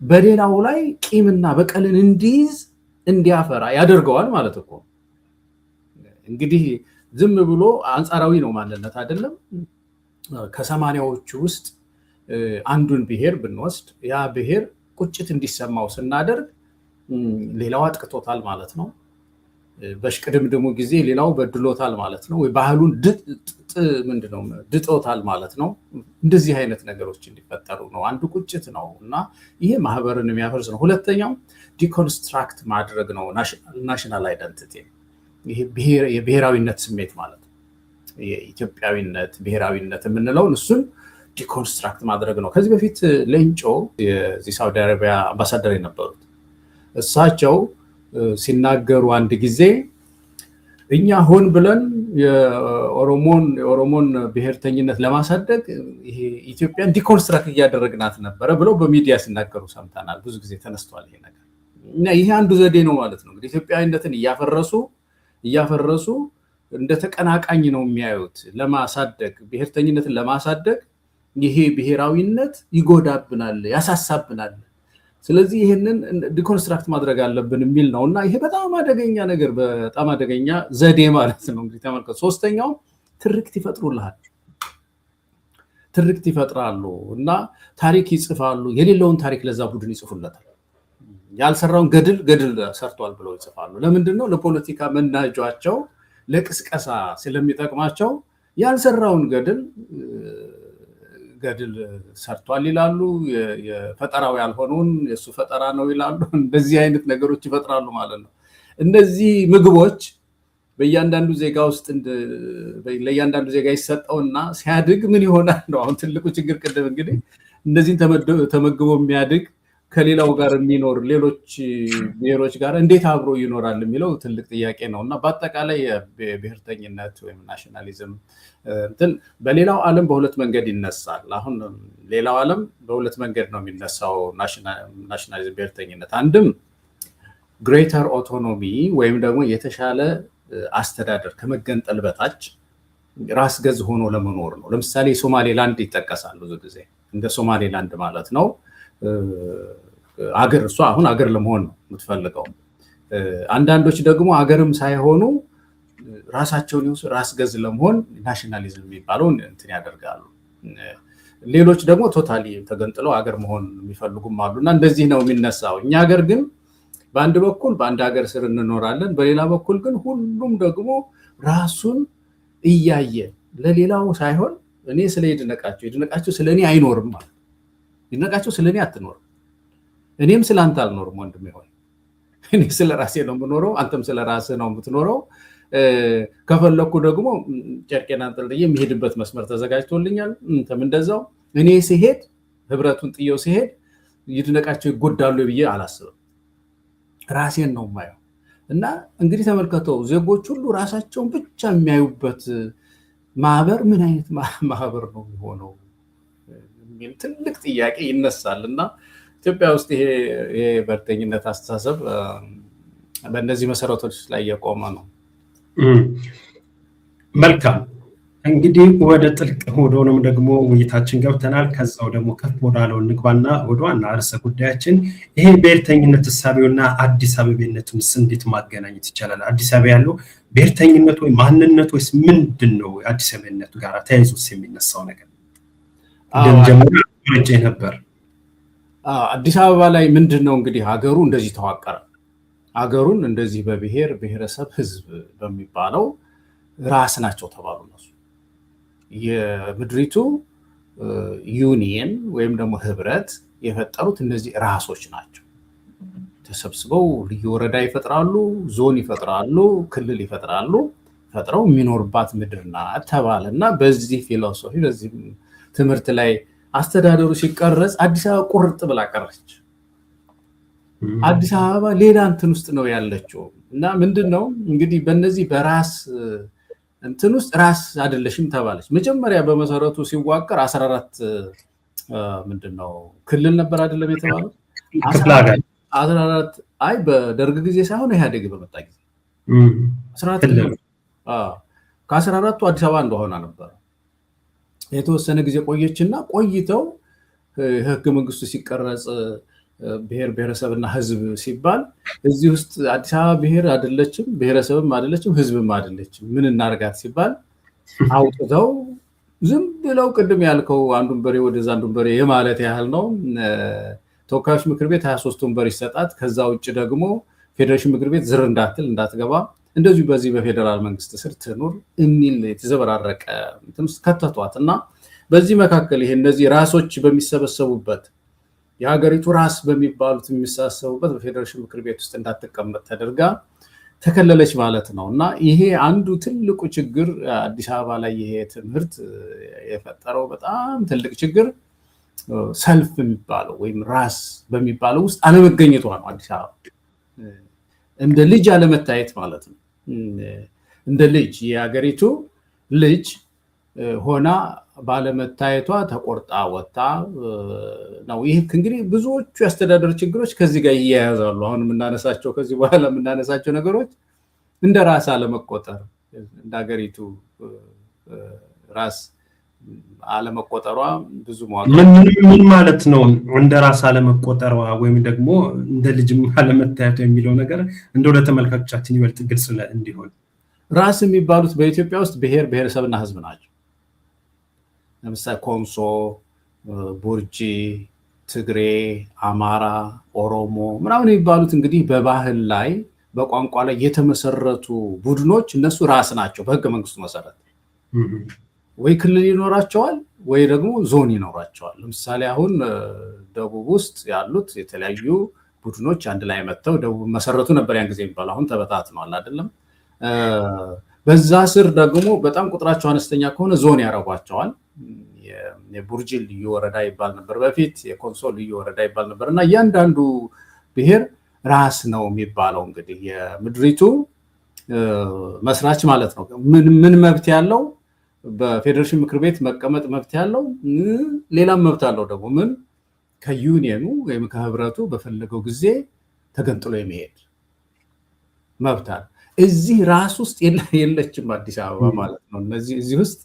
በሌላው ላይ ቂምና በቀልን እንዲይዝ እንዲያፈራ ያደርገዋል ማለት እኮ። እንግዲህ ዝም ብሎ አንጻራዊ ነው ማንነት አይደለም። ከሰማንያዎቹ ውስጥ አንዱን ብሔር ብንወስድ ያ ብሔር ቁጭት እንዲሰማው ስናደርግ ሌላው አጥቅቶታል ማለት ነው። በሽቅድምድሙ ጊዜ ሌላው በድሎታል ማለት ነው። ወይ ባህሉን ምንድነው ድጦታል ማለት ነው። እንደዚህ አይነት ነገሮች እንዲፈጠሩ ነው። አንዱ ቁጭት ነው እና ይሄ ማህበርን የሚያፈርስ ነው። ሁለተኛው ዲኮንስትራክት ማድረግ ነው። ናሽናል አይደንቲቲ፣ ይሄ የብሔራዊነት ስሜት ማለት ነው። የኢትዮጵያዊነት ብሔራዊነት የምንለውን እሱን ዲኮንስትራክት ማድረግ ነው። ከዚህ በፊት ሌንጮ የዚህ ሳውዲ አረቢያ አምባሳደር የነበሩት እሳቸው ሲናገሩ አንድ ጊዜ እኛ ሆን ብለን የኦሮሞን ብሔርተኝነት ለማሳደግ ይሄ ኢትዮጵያን ዲኮንስትራክት እያደረግናት ነበረ ብለው በሚዲያ ሲናገሩ ሰምተናል። ብዙ ጊዜ ተነስቷል ይሄ ነገር እና ይሄ አንዱ ዘዴ ነው ማለት ነው። እንግዲህ ኢትዮጵያዊነትን እያፈረሱ እንደ ተቀናቃኝ ነው የሚያዩት ለማሳደግ፣ ብሔርተኝነትን ለማሳደግ ይሄ ብሔራዊነት ይጎዳብናል፣ ያሳሳብናል። ስለዚህ ይህንን ዲኮንስትራክት ማድረግ አለብን የሚል ነው እና ይሄ በጣም አደገኛ ነገር፣ በጣም አደገኛ ዘዴ ማለት ነው። እንግዲህ ተመልከቱ። ሶስተኛው ትርክት ይፈጥሩልሃል፣ ትርክት ይፈጥራሉ እና ታሪክ ይጽፋሉ። የሌለውን ታሪክ ለዛ ቡድን ይጽፉለታል። ያልሰራውን ገድል ሰርቷል ብለው ይጽፋሉ። ለምንድን ነው? ለፖለቲካ መናጇቸው፣ ለቅስቀሳ ስለሚጠቅማቸው ያልሰራውን ገድል ሰርቷል ይላሉ። የፈጠራው ያልሆነውን የእሱ ፈጠራ ነው ይላሉ። እንደዚህ አይነት ነገሮች ይፈጥራሉ ማለት ነው። እነዚህ ምግቦች በእያንዳንዱ ዜጋ ውስጥ ለእያንዳንዱ ዜጋ ይሰጠውና ሲያድግ ምን ይሆናል ነው አሁን ትልቁ ችግር። ቅድም እንግዲህ እነዚህን ተመግቦ የሚያድግ ከሌላው ጋር የሚኖር ሌሎች ብሔሮች ጋር እንዴት አብሮ ይኖራል የሚለው ትልቅ ጥያቄ ነው እና በአጠቃላይ የብሔርተኝነት ወይም ናሽናሊዝም እንትን በሌላው ዓለም በሁለት መንገድ ይነሳል። አሁን ሌላው ዓለም በሁለት መንገድ ነው የሚነሳው ናሽናሊዝም ብሔርተኝነት። አንድም ግሬተር ኦቶኖሚ ወይም ደግሞ የተሻለ አስተዳደር ከመገንጠል በታች ራስ ገዝ ሆኖ ለመኖር ነው። ለምሳሌ ሶማሌላንድ ይጠቀሳል ብዙ ጊዜ እንደ ሶማሌላንድ ማለት ነው። አገር እሷ አሁን አገር ለመሆን ነው የምትፈልገው። አንዳንዶች ደግሞ አገርም ሳይሆኑ ራሳቸውን ራስ ገዝ ለመሆን ናሽናሊዝም የሚባለውን እንትን ያደርጋሉ። ሌሎች ደግሞ ቶታሊ ተገንጥለው አገር መሆን የሚፈልጉም አሉ እና እንደዚህ ነው የሚነሳው። እኛ ሀገር ግን በአንድ በኩል በአንድ ሀገር ስር እንኖራለን፣ በሌላ በኩል ግን ሁሉም ደግሞ ራሱን እያየ ለሌላው ሳይሆን እኔ ስለ ይድነቃቸው ስለ እኔ አይኖርም ማለት ይድነቃቸው ስለ እኔ አትኖርም፣ እኔም ስለ አንተ አልኖርም ወንድሜ ሆይ። እኔ ስለ ራሴ ነው የምኖረው፣ አንተም ስለ ራስህ ነው የምትኖረው። ከፈለኩ ደግሞ ጨርቄን አንጠልጥዬ የሚሄድበት መስመር ተዘጋጅቶልኛል፣ አንተም እንደዛው። እኔ ሲሄድ ህብረቱን ጥየው ሲሄድ ይድነቃቸው ይጎዳሉ ብዬ አላስብም፣ ራሴን ነው የማየው። እና እንግዲህ ተመልከተው፣ ዜጎች ሁሉ ራሳቸውን ብቻ የሚያዩበት ማህበር ምን አይነት ማህበር ነው የሚሆነው የሚል ትልቅ ጥያቄ ይነሳል። እና ኢትዮጵያ ውስጥ ይሄ ብሔርተኝነት አስተሳሰብ በእነዚህ መሰረቶች ላይ የቆመ ነው። መልካም፣ እንግዲህ ወደ ጥልቅ ወደሆነም ደግሞ ውይይታችን ገብተናል። ከዛው ደግሞ ከፍ ወዳለው እንግባና ወደ ዋና ርዕሰ ጉዳያችን፣ ይሄ ብሔርተኝነት እሳቤውና አዲስ አበቤነቱን እንዴት ማገናኘት ይቻላል? አዲስ አበባ ያለው ብሔርተኝነት ወይ ማንነት ወይስ ምንድን ነው? አዲስ አበቤነቱ ጋር ተያይዞስ የሚነሳው ነገር ነበር። አዲስ አበባ ላይ ምንድን ነው እንግዲህ ሀገሩ እንደዚህ ተዋቀረ። ሀገሩን እንደዚህ በብሔር ብሔረሰብ ህዝብ በሚባለው ራስ ናቸው ተባሉ። እነሱ የምድሪቱ ዩኒየን ወይም ደግሞ ህብረት የፈጠሩት እነዚህ ራሶች ናቸው። ተሰብስበው ልዩ ወረዳ ይፈጥራሉ፣ ዞን ይፈጥራሉ፣ ክልል ይፈጥራሉ። ፈጥረው የሚኖርባት ምድር ናት ተባለ እና በዚህ ፊሎሶፊ በዚህ ትምህርት ላይ አስተዳደሩ ሲቀረጽ አዲስ አበባ ቁርጥ ብላ ቀረች። አዲስ አበባ ሌላ እንትን ውስጥ ነው ያለችው እና ምንድን ነው እንግዲህ በእነዚህ በራስ እንትን ውስጥ ራስ አይደለሽም ተባለች። መጀመሪያ በመሰረቱ ሲዋቀር 14 ምንድነው ክልል ነበር አይደለም የተባለው 14 አይ በደርግ ጊዜ ሳይሆን ኢህአዴግ በመጣ ጊዜ 14 ክልል ከ14ቱ አዲስ አበባ እንደሆነ ነበር። የተወሰነ ጊዜ ቆየችና ቆይተው ህገ መንግስቱ ሲቀረጽ ብሔር ብሔረሰብና ህዝብ ሲባል እዚህ ውስጥ አዲስ አበባ ብሔር አይደለችም ብሔረሰብም አይደለችም ህዝብም አይደለችም ምን እናርጋት ሲባል አውጥተው ዝም ብለው ቅድም ያልከው አንዱን በሬ ወደዛ አንዱን በሬ የማለት ያህል ነው። ተወካዮች ምክር ቤት 23 ወንበር ይሰጣት፣ ከዛ ውጭ ደግሞ ፌዴሬሽን ምክር ቤት ዝር እንዳትል እንዳትገባ፣ እንደዚሁ በዚህ በፌዴራል መንግስት ስር ትኑር የሚል የተዘበራረቀ እንትን ውስጥ ከተቷት እና በዚህ መካከል ይሄ እነዚህ ራሶች በሚሰበሰቡበት የሀገሪቱ ራስ በሚባሉት የሚሰበሰቡበት በፌዴሬሽን ምክር ቤት ውስጥ እንዳትቀመጥ ተደርጋ ተከለለች ማለት ነው። እና ይሄ አንዱ ትልቁ ችግር አዲስ አበባ ላይ ይሄ ትምህርት የፈጠረው በጣም ትልቅ ችግር ሰልፍ የሚባለው ወይም ራስ በሚባለው ውስጥ አለመገኘቷ ነው። አዲስ አበባ እንደ ልጅ አለመታየት ማለት ነው። እንደ ልጅ የሀገሪቱ ልጅ ሆና ባለመታየቷ ተቆርጣ ወጣ ነው። ይህ እንግዲህ ብዙዎቹ የአስተዳደር ችግሮች ከዚህ ጋር ይያያዛሉ። አሁን የምናነሳቸው ከዚህ በኋላ የምናነሳቸው ነገሮች እንደ ራስ አለመቆጠር፣ እንደ ሀገሪቱ ራስ አለመቆጠሯ ብዙ ምን ማለት ነው? እንደ ራስ አለመቆጠሯ ወይም ደግሞ እንደ ልጅም አለመታየቷ የሚለው ነገር እንደው ለተመልካቾቻችን ይበልጥ ግልጽ እንዲሆን ራስ የሚባሉት በኢትዮጵያ ውስጥ ብሔር ብሔረሰብና ህዝብ ናቸው። ለምሳሌ ኮንሶ፣ ቡርጂ፣ ትግሬ፣ አማራ፣ ኦሮሞ ምናምን የሚባሉት እንግዲህ በባህል ላይ በቋንቋ ላይ የተመሰረቱ ቡድኖች እነሱ ራስ ናቸው። በህገ መንግስቱ መሰረት ወይ ክልል ይኖራቸዋል ወይ ደግሞ ዞን ይኖራቸዋል። ለምሳሌ አሁን ደቡብ ውስጥ ያሉት የተለያዩ ቡድኖች አንድ ላይ መጥተው ደቡብ መሰረቱ ነበር ያን ጊዜ የሚባለው፣ አሁን ተበታትነዋል አይደለም። በዛ ስር ደግሞ በጣም ቁጥራቸው አነስተኛ ከሆነ ዞን ያረጓቸዋል። የቡርጂ ልዩ ወረዳ ይባል ነበር በፊት፣ የኮንሶ ልዩ ወረዳ ይባል ነበር እና እያንዳንዱ ብሔር ራስ ነው የሚባለው። እንግዲህ የምድሪቱ መስራች ማለት ነው። ምን መብት ያለው በፌዴሬሽን ምክር ቤት መቀመጥ መብት ያለው፣ ሌላም መብት አለው ደግሞ ምን ከዩኒየኑ ወይም ከህብረቱ በፈለገው ጊዜ ተገንጥሎ የሚሄድ መብት አለ። እዚህ ራስ ውስጥ የለችም አዲስ አበባ ማለት ነው። እዚህ ውስጥ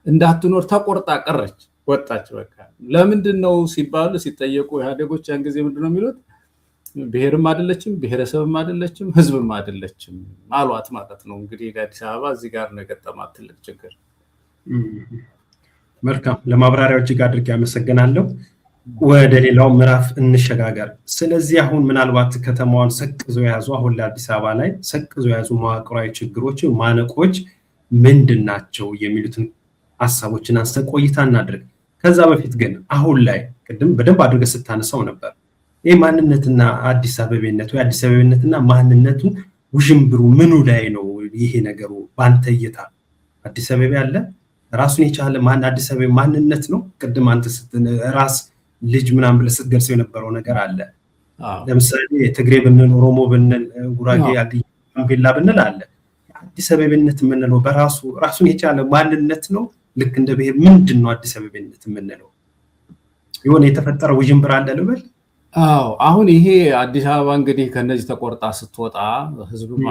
እንዳትኖር ተቆርጣ ቀረች፣ ወጣች። በቃ ለምንድን ነው ሲባሉ ሲጠየቁ ኢህአዴጎች ያን ጊዜ ምንድነው የሚሉት? ብሔርም አይደለችም ብሔረሰብም አይደለችም ህዝብም አይደለችም አሏት ማለት ነው። እንግዲህ አዲስ አበባ እዚህ ጋር ነው የገጠማት ትልቅ ችግር። መልካም፣ ለማብራሪያው እጅግ አድርጌ አመሰግናለሁ። ወደ ሌላው ምዕራፍ እንሸጋገር። ስለዚህ አሁን ምናልባት ከተማዋን ሰቅዞ የያዙ አሁን ለአዲስ አበባ ላይ ሰቅዞ የያዙ መዋቅራዊ ችግሮች ማነቆች ምንድን ናቸው የሚሉትን ሀሳቦችን አንስተን ቆይታ እናድርግ። ከዛ በፊት ግን አሁን ላይ ቅድም በደንብ አድርገህ ስታነሳው ነበር ይህ ማንነትና አዲስ አበቤነት ወይ አዲስ አበቤነትና ማንነቱ ውዥንብሩ ምኑ ላይ ነው? ይሄ ነገሩ በአንተ እይታ አዲስ አበቤ አለ ራሱን የቻለ አዲስ አበቤ ማንነት ነው። ቅድም አንተ ራስ ልጅ ምናምን ብለህ ስትገልጸው የነበረው ነገር አለ። ለምሳሌ ትግሬ ብንል፣ ኦሮሞ ብንል፣ ጉራጌ፣ ጋምቤላ ብንል አለ። አዲስ አበቤነት የምንለው በራሱ ራሱን የቻለ ማንነት ነው። ልክ እንደ ብሔር ምንድን ነው አዲስ አበቤነት የምንለው? የሆነ የተፈጠረ ውዥንብር አለ ልበል? አዎ፣ አሁን ይሄ አዲስ አበባ እንግዲህ ከነዚህ ተቆርጣ ስትወጣ ህዝብም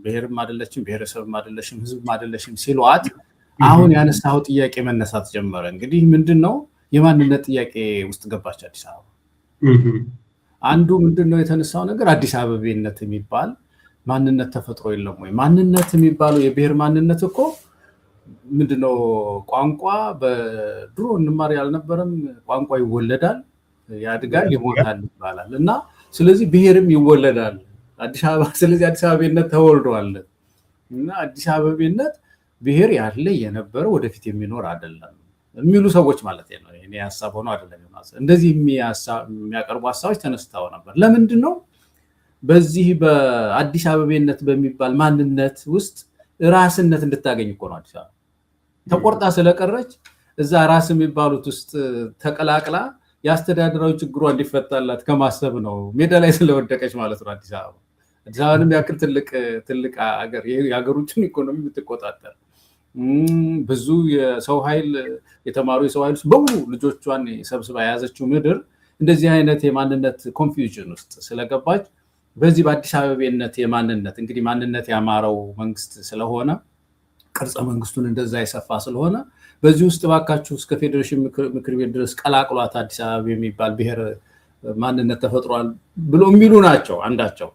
ብሔርም አይደለችም ብሔረሰብም አይደለችም ህዝብም አይደለችም ሲሏት አሁን ያነሳው ጥያቄ መነሳት ጀመረ። እንግዲህ ምንድነው የማንነት ጥያቄ ውስጥ ገባች አዲስ አበባ። አንዱ ምንድነው የተነሳው ነገር አዲስ አበቤነት የሚባል ማንነት ተፈጥሮ የለም ወይ? ማንነት የሚባለው የብሔር ማንነት እኮ ምንድነው? ቋንቋ በድሮ እንማር ያልነበረም ቋንቋ ይወለዳል፣ ያድጋል፣ ይሞታል ይባላል እና ስለዚህ ብሔርም ይወለዳል አዲስ አበባ። ስለዚህ አዲስ አበቤነት ተወልዷል እና አዲስ አበቤነት ብሔር ያለ የነበረ ወደፊት የሚኖር አይደለም የሚሉ ሰዎች ማለት ነው። እኔ ሐሳብ ሆኖ አይደለም እንደዚህ የሚያቀርቡ ሐሳቦች ተነስተው ነበር። ለምንድን ነው በዚህ በአዲስ አበቤነት በሚባል ማንነት ውስጥ ራስነት እንድታገኝ እኮ ነው አዲስ አበባ ተቆርጣ ስለቀረች እዛ ራስ የሚባሉት ውስጥ ተቀላቅላ የአስተዳደራዊ ችግሯ እንዲፈታላት ከማሰብ ነው ሜዳ ላይ ስለወደቀች ማለት ነው አዲስ አበባ። አዲስ አበባንም ያክል ትልቅ ሀገር የሀገሮችን ኢኮኖሚ የምትቆጣጠር ብዙ የሰው ኃይል የተማሩ የሰው ኃይል በሙሉ ልጆቿን ሰብስባ የያዘችው ምድር እንደዚህ አይነት የማንነት ኮንፊውዥን ውስጥ ስለገባች በዚህ በአዲስ አበባነት የማንነት እንግዲህ ማንነት ያማረው መንግስት ስለሆነ ቅርጸ መንግስቱን እንደዛ የሰፋ ስለሆነ በዚህ ውስጥ ባካችሁ እስከ ፌዴሬሽን ምክር ቤት ድረስ ቀላቅሏት አዲስ አበባ የሚባል ብሔር ማንነት ተፈጥሯል ብሎ የሚሉ ናቸው አንዳቸው።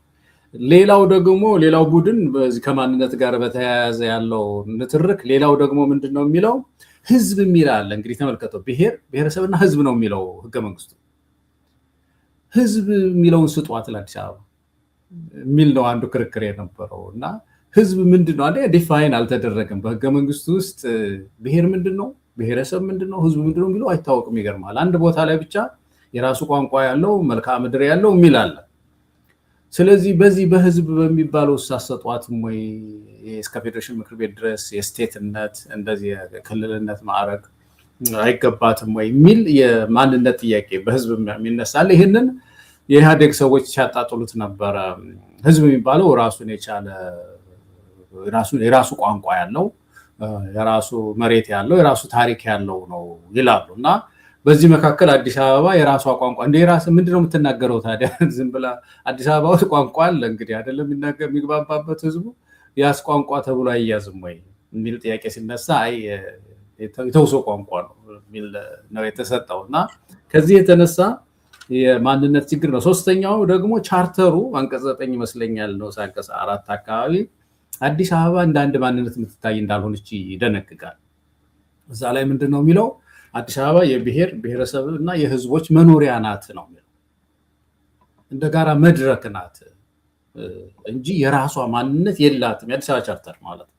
ሌላው ቡድን በዚህ ከማንነት ጋር በተያያዘ ያለው ንትርክ ሌላው ደግሞ ምንድነው የሚለው ህዝብ የሚል አለ። እንግዲህ ተመልከተው ብሔረሰብና ህዝብ ነው የሚለው ህገ መንግስቱ። ህዝብ የሚለውን ስጧት ለአዲስ አበባ የሚል ነው አንዱ ክርክር የነበረው እና ህዝብ ምንድነው አንዴ ዲፋይን አልተደረገም በህገ መንግስቱ ውስጥ ብሔር ምንድነው ብሔረሰብ ምንድነው ህዝብ ምንድነው የሚለው አይታወቅም። ይገርማል። አንድ ቦታ ላይ ብቻ የራሱ ቋንቋ ያለው መልክዓ ምድር ያለው የሚል አለ። ስለዚህ በዚህ በህዝብ በሚባለው ሳሰጧትም ወይ እስከ ፌዴሬሽን ምክር ቤት ድረስ የስቴትነት እንደዚህ የክልልነት ማዕረግ አይገባትም ወይ የሚል የማንነት ጥያቄ በህዝብ የሚነሳል። ይህንን የኢህአዴግ ሰዎች ሲያጣጥሉት ነበረ። ህዝብ የሚባለው ራሱን የቻለ የራሱ ቋንቋ ያለው የራሱ መሬት ያለው የራሱ ታሪክ ያለው ነው ይላሉ እና በዚህ መካከል አዲስ አበባ የራሷ ቋንቋ እንደ የራስ ምንድነው የምትናገረው ታዲያ? ዝም ብላ አዲስ አበባ ውስጥ ቋንቋ አለ እንግዲህ አይደለም የሚግባባበት ህዝቡ ያስ ቋንቋ ተብሎ አይያዝም ወይ የሚል ጥያቄ ሲነሳ አይ የተውሶ ቋንቋ ነው የሚል ነው የተሰጠው እና ከዚህ የተነሳ የማንነት ችግር ነው። ሶስተኛው ደግሞ ቻርተሩ አንቀጽ 9 ይመስለኛል ነው አንቀጽ 4 አካባቢ አዲስ አበባ እንደ አንድ ማንነት የምትታይ እንዳልሆነች ይደነግጋል። እዛ ላይ ምንድነው የሚለው አዲስ አበባ የብሔር ብሔረሰብ እና የህዝቦች መኖሪያ ናት ነው የሚለው። እንደ ጋራ መድረክ ናት እንጂ የራሷ ማንነት የላትም። የአዲስ አበባ ቻርተር ማለት ነው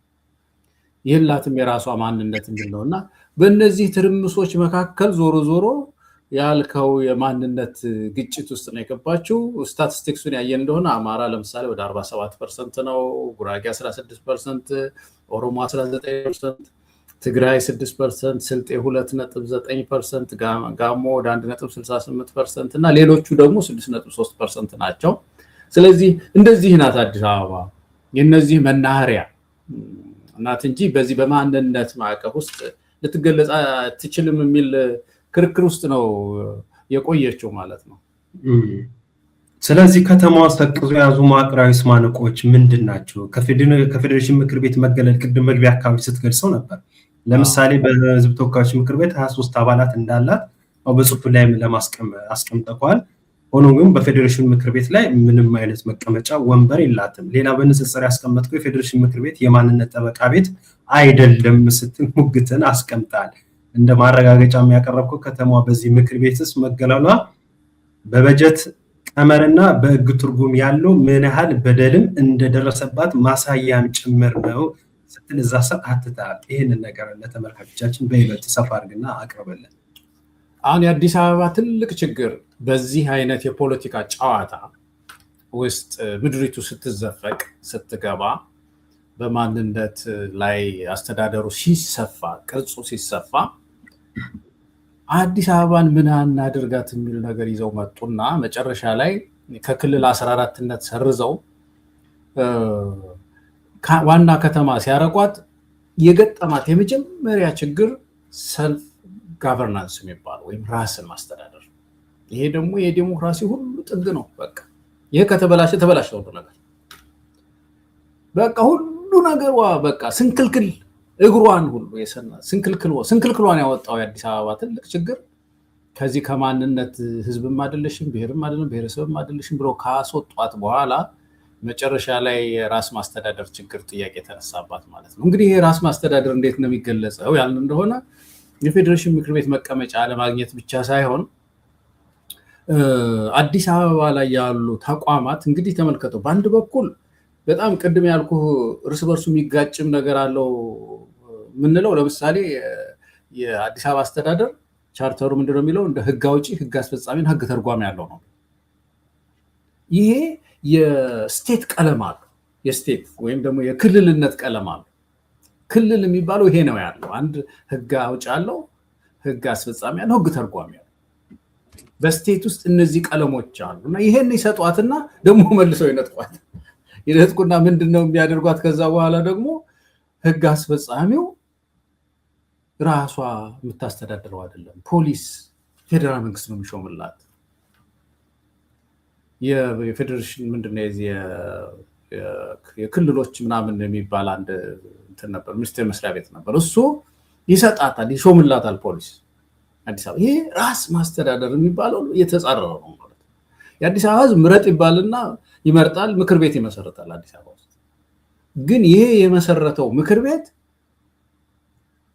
የላትም የራሷ ማንነት እንደሆነና በእነዚህ ትርምሶች መካከል ዞሮ ያልከው የማንነት ግጭት ውስጥ ነው የገባችው። ስታቲስቲክሱን ያየን እንደሆነ አማራ ለምሳሌ ወደ 47% ነው፣ ጉራጌ 16%፣ ኦሮሞ 19%፣ ትግራይ 6%፣ ስልጤ 2.9%፣ ጋሞ ወደ 1.68% እና ሌሎቹ ደግሞ 6.3% ናቸው። ስለዚህ እንደዚህ ናት አዲስ አበባ የነዚህ መናኸሪያ ናት እንጂ በዚህ በማንነት ማዕቀፍ ውስጥ ልትገለጽ አትችልም የሚል ክርክር ውስጥ ነው የቆየችው ማለት ነው። ስለዚህ ከተማዋ ሰቅዞ የያዙ መዋቅራዊ ማነቆች ምንድን ናቸው? ከፌዴሬሽን ምክር ቤት መገለል ቅድም መግቢያ አካባቢ ስትገልጸው ነበር። ለምሳሌ በህዝብ ተወካዮች ምክር ቤት 23 አባላት እንዳላት በጽሁፍ ላይ አስቀምጠዋል። ሆኖም ግን በፌዴሬሽን ምክር ቤት ላይ ምንም አይነት መቀመጫ ወንበር የላትም። ሌላ በንጽጽር ያስቀመጥከው የፌዴሬሽን ምክር ቤት የማንነት ጠበቃ ቤት አይደለም ስትል ሙግትን አስቀምጣል። እንደ ማረጋገጫ የሚያቀርበው ከተማዋ በዚህ ምክር ቤትስ መገለሏ በበጀት ቀመርና በህግ ትርጉም ያለው ምን ያህል በደልም እንደደረሰባት ማሳያም ጭምር ነው ስትል እዛ ሰዓት አትታል። ይሄንን ነገር ለተመልካቾቻችን በይበልጥ ሰፋ አድርግና አቅርበልን። አሁን የአዲስ አበባ ትልቅ ችግር በዚህ አይነት የፖለቲካ ጨዋታ ውስጥ ምድሪቱ ስትዘፈቅ ስትገባ በማንነት ላይ አስተዳደሩ ሲሰፋ ቅርጹ ሲሰፋ አዲስ አበባን ምን እናድርጋት የሚል ነገር ይዘው መጡና መጨረሻ ላይ ከክልል 14ነት ሰርዘው ዋና ከተማ ሲያረቋት የገጠማት የመጀመሪያ ችግር ሰልፍ ጋቨርናንስ የሚባለው ወይም ራስን ማስተዳደር። ይሄ ደግሞ የዲሞክራሲ ሁሉ ጥግ ነው። በቃ ይሄ ከተበላሸ ተበላሸ ሁሉ ነገር። በቃ ሁሉ ነገር በቃ ስንክልክል እግሯን ሁሉ የሰና ስንክልክሏን ያወጣው የአዲስ አበባ ትልቅ ችግር ከዚህ ከማንነት ህዝብም አይደለሽም ብሔርም አይደለም ብሔረሰብም አይደለሽም ብሎ ካስወጧት በኋላ መጨረሻ ላይ ራስ ማስተዳደር ችግር ጥያቄ ተነሳባት ማለት ነው። እንግዲህ ይሄ ራስ ማስተዳደር እንዴት ነው የሚገለጸው ያልን እንደሆነ የፌዴሬሽን ምክር ቤት መቀመጫ ለማግኘት ብቻ ሳይሆን አዲስ አበባ ላይ ያሉ ተቋማት እንግዲህ ተመልከተው በአንድ በኩል በጣም ቅድም ያልኩ እርስ በርሱ የሚጋጭም ነገር አለው ምንለው። ለምሳሌ የአዲስ አበባ አስተዳደር ቻርተሩ ምንድነው የሚለው እንደ ህግ አውጪ ህግ አስፈጻሚና ህግ ተርጓሚ ያለው ነው። ይሄ የስቴት ቀለም አለው። የስቴት ወይም ደግሞ የክልልነት ቀለም አለው። ክልል የሚባለው ይሄ ነው ያለው። አንድ ህግ አውጪ አለው፣ ህግ አስፈጻሚ ያለው፣ ህግ ተርጓሚ ያለው። በስቴት ውስጥ እነዚህ ቀለሞች አሉ እና ይሄን ይሰጧትና ደግሞ መልሰው ይነጥቋት ይነጥቁና ምንድነው የሚያደርጓት? ከዛ በኋላ ደግሞ ህግ አስፈጻሚው ራሷ የምታስተዳድረው አይደለም፣ ፖሊስ ፌደራል መንግስት ነው የሚሾምላት። የፌዴሬሽን ምንድነው የዚህ የክልሎች ምናምን የሚባል አንድ እንትን ነበር፣ ሚኒስቴር መስሪያ ቤት ነበር። እሱ ይሰጣታል፣ ይሾምላታል ፖሊስ አዲስ አበባ። ይሄ ራስ ማስተዳደር የሚባለው እየተጻረረ ነው ማለት ነው። የአዲስ አበባ ህዝብ ምረጥ ይባልና ይመርጣል፣ ምክር ቤት ይመሰረታል አዲስ አበባ ውስጥ። ግን ይሄ የመሰረተው ምክር ቤት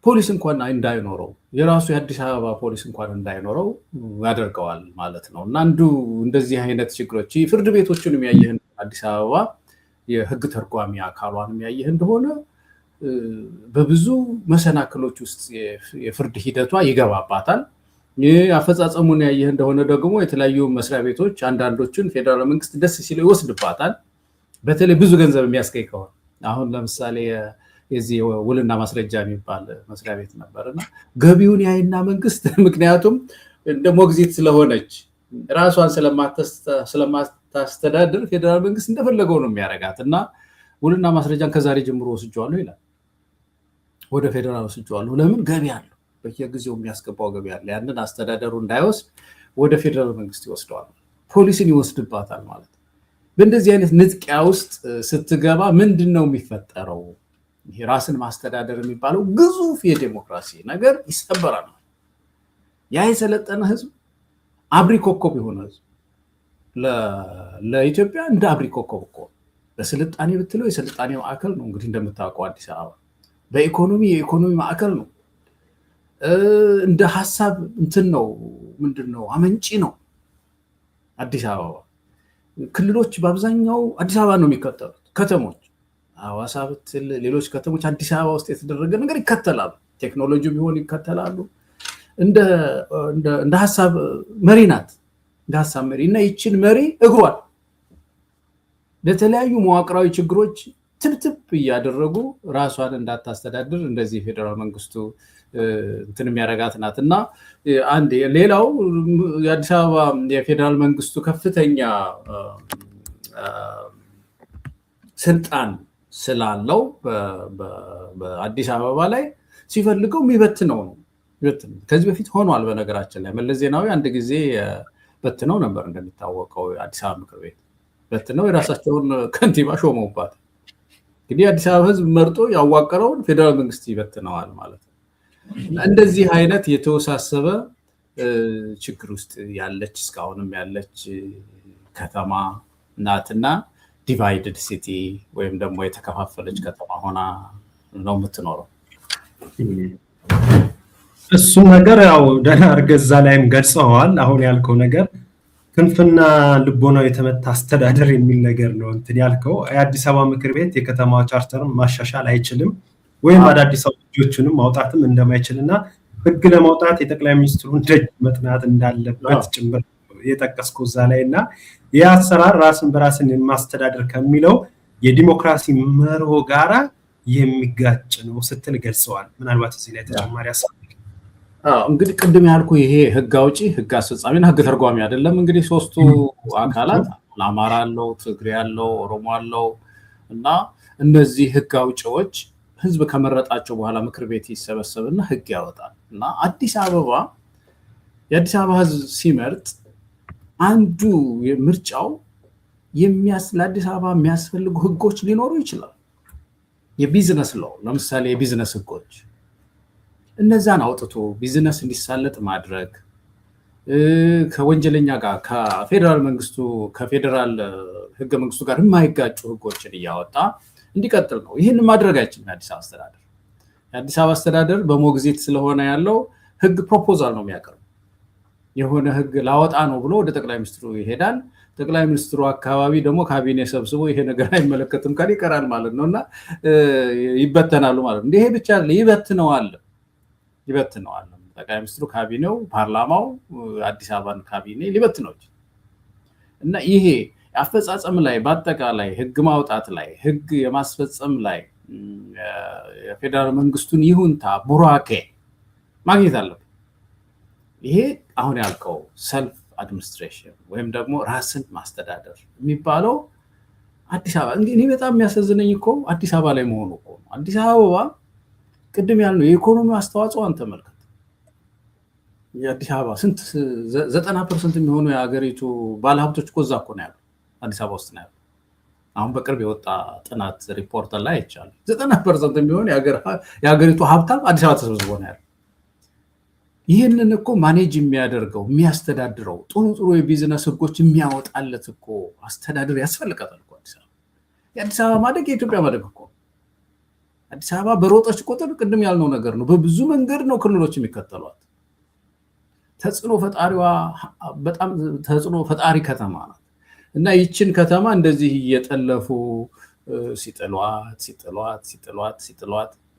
ፖሊስ እንኳን እንዳይኖረው፣ የራሱ የአዲስ አበባ ፖሊስ እንኳን እንዳይኖረው ያደርገዋል ማለት ነው። እና አንዱ እንደዚህ አይነት ችግሮች ፍርድ ቤቶችን የሚያየህ አዲስ አበባ የህግ ተርጓሚ አካሏን የሚያየህ እንደሆነ በብዙ መሰናክሎች ውስጥ የፍርድ ሂደቷ ይገባባታል። አፈጻጸሙን ያየህ እንደሆነ ደግሞ የተለያዩ መስሪያ ቤቶች አንዳንዶችን ፌደራል መንግስት ደስ ሲለው ይወስድባታል። በተለይ ብዙ ገንዘብ የሚያስገኝ ከሆነ አሁን ለምሳሌ የዚህ ውልና ማስረጃ የሚባል መስሪያ ቤት ነበርና ገቢውን ያይና መንግስት ምክንያቱም እንደ ሞግዚት ስለሆነች ራሷን ስለማታስተዳድር ፌደራል መንግስት እንደፈለገው ነው የሚያደርጋት እና ውልና ማስረጃን ከዛሬ ጀምሮ ወስጀዋለሁ ይላል። ወደ ፌደራል ወስጀዋለሁ። ለምን? ገቢ አለው፣ በየጊዜው የሚያስገባው ገቢ አለ። ያንን አስተዳደሩ እንዳይወስድ ወደ ፌደራል መንግስት ይወስደዋል። ፖሊስን ይወስድባታል ማለት ነው። በእንደዚህ አይነት ንጥቂያ ውስጥ ስትገባ ምንድን ነው የሚፈጠረው? ይሄ ራስን ማስተዳደር የሚባለው ግዙፍ የዴሞክራሲ ነገር ይሰበራል። ያ የሰለጠነ ህዝብ አብሪ ኮከብ የሆነ ህዝብ ለኢትዮጵያ እንደ አብሪ ኮከብ እኮ በስልጣኔ ብትለው የስልጣኔ ማዕከል ነው። እንግዲህ እንደምታውቀው አዲስ አበባ በኢኮኖሚ የኢኮኖሚ ማዕከል ነው። እንደ ሀሳብ እንትን ነው፣ ምንድን ነው አመንጪ ነው አዲስ አበባ። ክልሎች በአብዛኛው አዲስ አበባ ነው የሚከተሉት። ከተሞች ሐዋሳ ብትል ሌሎች ከተሞች አዲስ አበባ ውስጥ የተደረገ ነገር ይከተላሉ። ቴክኖሎጂ ቢሆን ይከተላሉ። እንደ ሀሳብ መሪ ናት፣ እንደ ሀሳብ መሪ እና ይችን መሪ እግሯል ለተለያዩ መዋቅራዊ ችግሮች ትብትብ እያደረጉ ራሷን እንዳታስተዳድር እንደዚህ ፌደራል መንግስቱ እንትን የሚያደርጋት ናት። እና አንድ ሌላው የአዲስ አበባ የፌደራል መንግስቱ ከፍተኛ ስልጣን ስላለው በአዲስ አበባ ላይ ሲፈልገው የሚበትነው ነው። ከዚህ በፊት ሆኗል። በነገራችን ላይ መለስ ዜናዊ አንድ ጊዜ በትነው ነበር እንደሚታወቀው አዲስ አበባ ምክር ቤት በትነው የራሳቸውን ከንቲባ ሾመውባት። እንግዲህ አዲስ አበባ ህዝብ መርጦ ያዋቀረውን ፌደራል መንግስት ይበትነዋል ማለት ነው። እንደዚህ አይነት የተወሳሰበ ችግር ውስጥ ያለች እስካሁንም ያለች ከተማ ናትና ዲቫይድድ ሲቲ ወይም ደግሞ የተከፋፈለች ከተማ ሆና ነው የምትኖረው። እሱም ነገር ያው ደህና አርገዛ ላይም ገልጸዋል። አሁን ያልከው ነገር ክንፍና ልቦናው የተመታ አስተዳደር የሚል ነገር ነው እንትን ያልከው። የአዲስ አበባ ምክር ቤት የከተማ ቻርተርን ማሻሻል አይችልም ወይም አዳዲስ አዋጆችንም ማውጣትም እንደማይችልና ህግ ለማውጣት የጠቅላይ ሚኒስትሩን ደጅ መጥናት እንዳለበት ጭምር የጠቀስከው እዛ ላይ እና ይህ አሰራር ራስን በራስን ማስተዳደር ከሚለው የዲሞክራሲ መርሆ ጋራ የሚጋጭ ነው ስትል ገልጸዋል። ምናልባት እዚህ ላይ ተጨማሪ ሀሳብ እንግዲህ ቅድም ያልኩ ይሄ ህግ አውጪ፣ ህግ አስፈጻሚና ህግ ተርጓሚ አይደለም። እንግዲህ ሶስቱ አካላት አማራ አለው፣ ትግሬ አለው፣ ኦሮሞ አለው እና እነዚህ ህግ አውጪዎች ህዝብ ከመረጣቸው በኋላ ምክር ቤት ይሰበሰብና ህግ ያወጣል እና አዲስ አበባ የአዲስ አበባ ህዝብ ሲመርጥ አንዱ ምርጫው ለአዲስ አበባ የሚያስፈልጉ ህጎች ሊኖሩ ይችላል። የቢዝነስ ለው ለምሳሌ የቢዝነስ ህጎች እነዛን አውጥቶ ቢዝነስ እንዲሳለጥ ማድረግ፣ ከወንጀለኛ ጋር ከፌደራል መንግስቱ ከፌደራል ህገ መንግስቱ ጋር የማይጋጩ ህጎችን እያወጣ እንዲቀጥል ነው። ይህን ማድረግ አይችልም የአዲስ አበባ አስተዳደር። የአዲስ አበባ አስተዳደር በሞግዚት ስለሆነ ያለው ህግ ፕሮፖዛል ነው የሚያቀርበው። የሆነ ህግ ላወጣ ነው ብሎ ወደ ጠቅላይ ሚኒስትሩ ይሄዳል። ጠቅላይ ሚኒስትሩ አካባቢ ደግሞ ካቢኔ ሰብስቦ ይሄ ነገር አይመለከትም ካል ይቀራል ማለት ነው እና ይበተናሉ ማለት ነው። ይሄ ብቻ ይበትነዋል። ጠቅላይ ሚኒስትሩ ካቢኔው፣ ፓርላማው አዲስ አበባን ካቢኔ ሊበትነው እና ይሄ አፈጻጸም ላይ በአጠቃላይ ህግ ማውጣት ላይ ህግ የማስፈጸም ላይ የፌደራል መንግስቱን ይሁንታ ቡራኬ ማግኘት አለበት። ይሄ አሁን ያልከው ሰልፍ አድሚኒስትሬሽን ወይም ደግሞ ራስን ማስተዳደር የሚባለው አዲስ አበባ እኔ በጣም የሚያሳዝነኝ እኮ አዲስ አበባ ላይ መሆኑ እኮ ነው። አዲስ አበባ ቅድም ያልነው የኢኮኖሚ አስተዋጽኦ አንተ ተመልከት። የአዲስ አበባ ስንት 90% የሚሆኑ የሀገሪቱ ባለሀብቶች እኮ እዛ እኮ ነው ያሉ፣ አዲስ አበባ ውስጥ ነው ያሉ። አሁን በቅርብ የወጣ ጥናት ሪፖርት ላይ አይቻልም። 90% የሚሆን የሀገሪቱ ሀብታም አዲስ አበባ ተሰብስቦ ነው ያሉ። ይህንን እኮ ማኔጅ የሚያደርገው የሚያስተዳድረው ጥሩ ጥሩ የቢዝነስ ህጎች የሚያወጣለት እኮ አስተዳደር ያስፈልጋታል እኮ አዲስ አበባ። የአዲስ አበባ ማደግ የኢትዮጵያ ማደግ እኮ። አዲስ አበባ በሮጠች ቁጥር ቅድም ያልነው ነገር ነው፣ በብዙ መንገድ ነው ክልሎች የሚከተሏት። ተጽዕኖ ፈጣሪዋ በጣም ተጽዕኖ ፈጣሪ ከተማ ናት። እና ይችን ከተማ እንደዚህ እየጠለፉ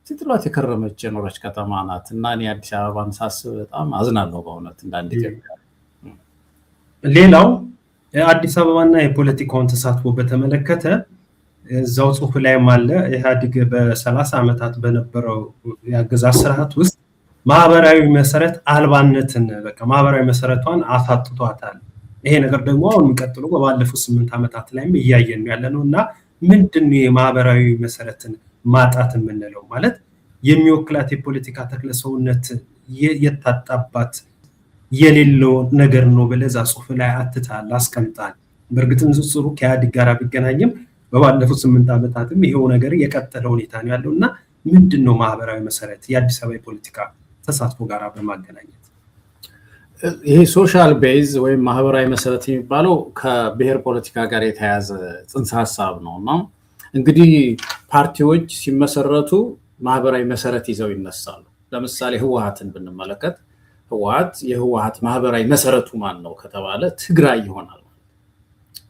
ሲጥሏት የከረመች የኖረች ከተማ ናት። እና እኔ አዲስ አበባን ሳስብ በጣም አዝናለሁ በእውነት እንዳንድ ኢትዮጵያ። ሌላው አዲስ አበባና የፖለቲካውን ተሳትፎ በተመለከተ እዛው ጽሁፍ ላይም አለ። ኢህአዴግ በ30 ዓመታት በነበረው የአገዛዝ ስርዓት ውስጥ ማህበራዊ መሰረት አልባነትን በቃ ማህበራዊ መሰረቷን አሳጥቷታል። ይሄ ነገር ደግሞ አሁን የሚቀጥሉ በባለፉት 8 ዓመታት ላይም እያየን ያለ ነው። እና ምንድነው የማህበራዊ መሰረትን ማጣት የምንለው? ማለት የሚወክላት የፖለቲካ ተክለ ሰውነት የታጣባት የሌለው ነገር ነው ብለህ እዛ ጽሁፍ ላይ አትታል አስቀምጣል። በእርግጥም ንጽጽሩ ከኢህአዴግ ጋር ቢገናኝም በባለፉት 8 ዓመታትም ይሄው ነገር የቀጠለ ሁኔታ ነው ያለው። እና ምንድነው ማህበራዊ መሰረት የአዲስ አበባ የፖለቲካ ተሳትፎ ጋር በማገናኘት ይሄ ሶሻል ቤዝ ወይም ማህበራዊ መሰረት የሚባለው ከብሔር ፖለቲካ ጋር የተያያዘ ጽንሰ ሀሳብ ነው። እና እንግዲህ ፓርቲዎች ሲመሰረቱ ማህበራዊ መሰረት ይዘው ይነሳሉ። ለምሳሌ ህወሓትን ብንመለከት የህወሓት ማህበራዊ መሰረቱ ማን ነው ከተባለ ትግራይ ይሆናል።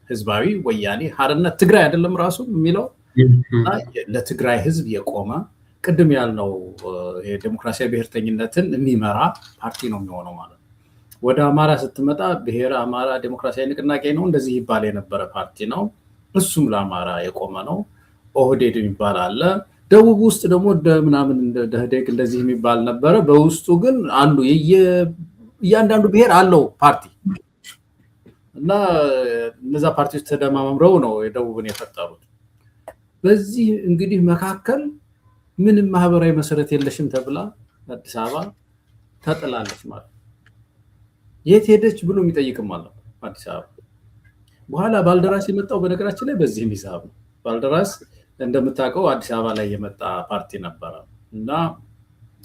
ህዝባዊ ወያኔ ሓርነት ትግራይ አይደለም ራሱ የሚለው ለትግራይ ህዝብ የቆመ ቅድም ያልነው የዲሞክራሲያዊ ብሔርተኝነትን የሚመራ ፓርቲ ነው የሚሆነው ማለት ነው። ወደ አማራ ስትመጣ ብሔረ አማራ ዲሞክራሲያዊ ንቅናቄ ነው እንደዚህ ይባል የነበረ ፓርቲ ነው። እሱም ለአማራ የቆመ ነው። ኦህዴድ የሚባል አለ። ደቡብ ውስጥ ደግሞ ምናምን ደህዴግ እንደዚህ የሚባል ነበረ። በውስጡ ግን አሉ እያንዳንዱ ብሔር አለው ፓርቲ እና እነዛ ፓርቲዎች ተደማምረው ነው የደቡብን የፈጠሩት። በዚህ እንግዲህ መካከል ምንም ማህበራዊ መሰረት የለሽም ተብላ አዲስ አበባ ተጥላለች ማለት የት ሄደች ብሎ የሚጠይቅም አለ አዲስ አበባ። በኋላ ባልደራስ የመጣው በነገራችን ላይ በዚህ ሂሳብ ነው። ባልደራስ እንደምታውቀው አዲስ አበባ ላይ የመጣ ፓርቲ ነበረ እና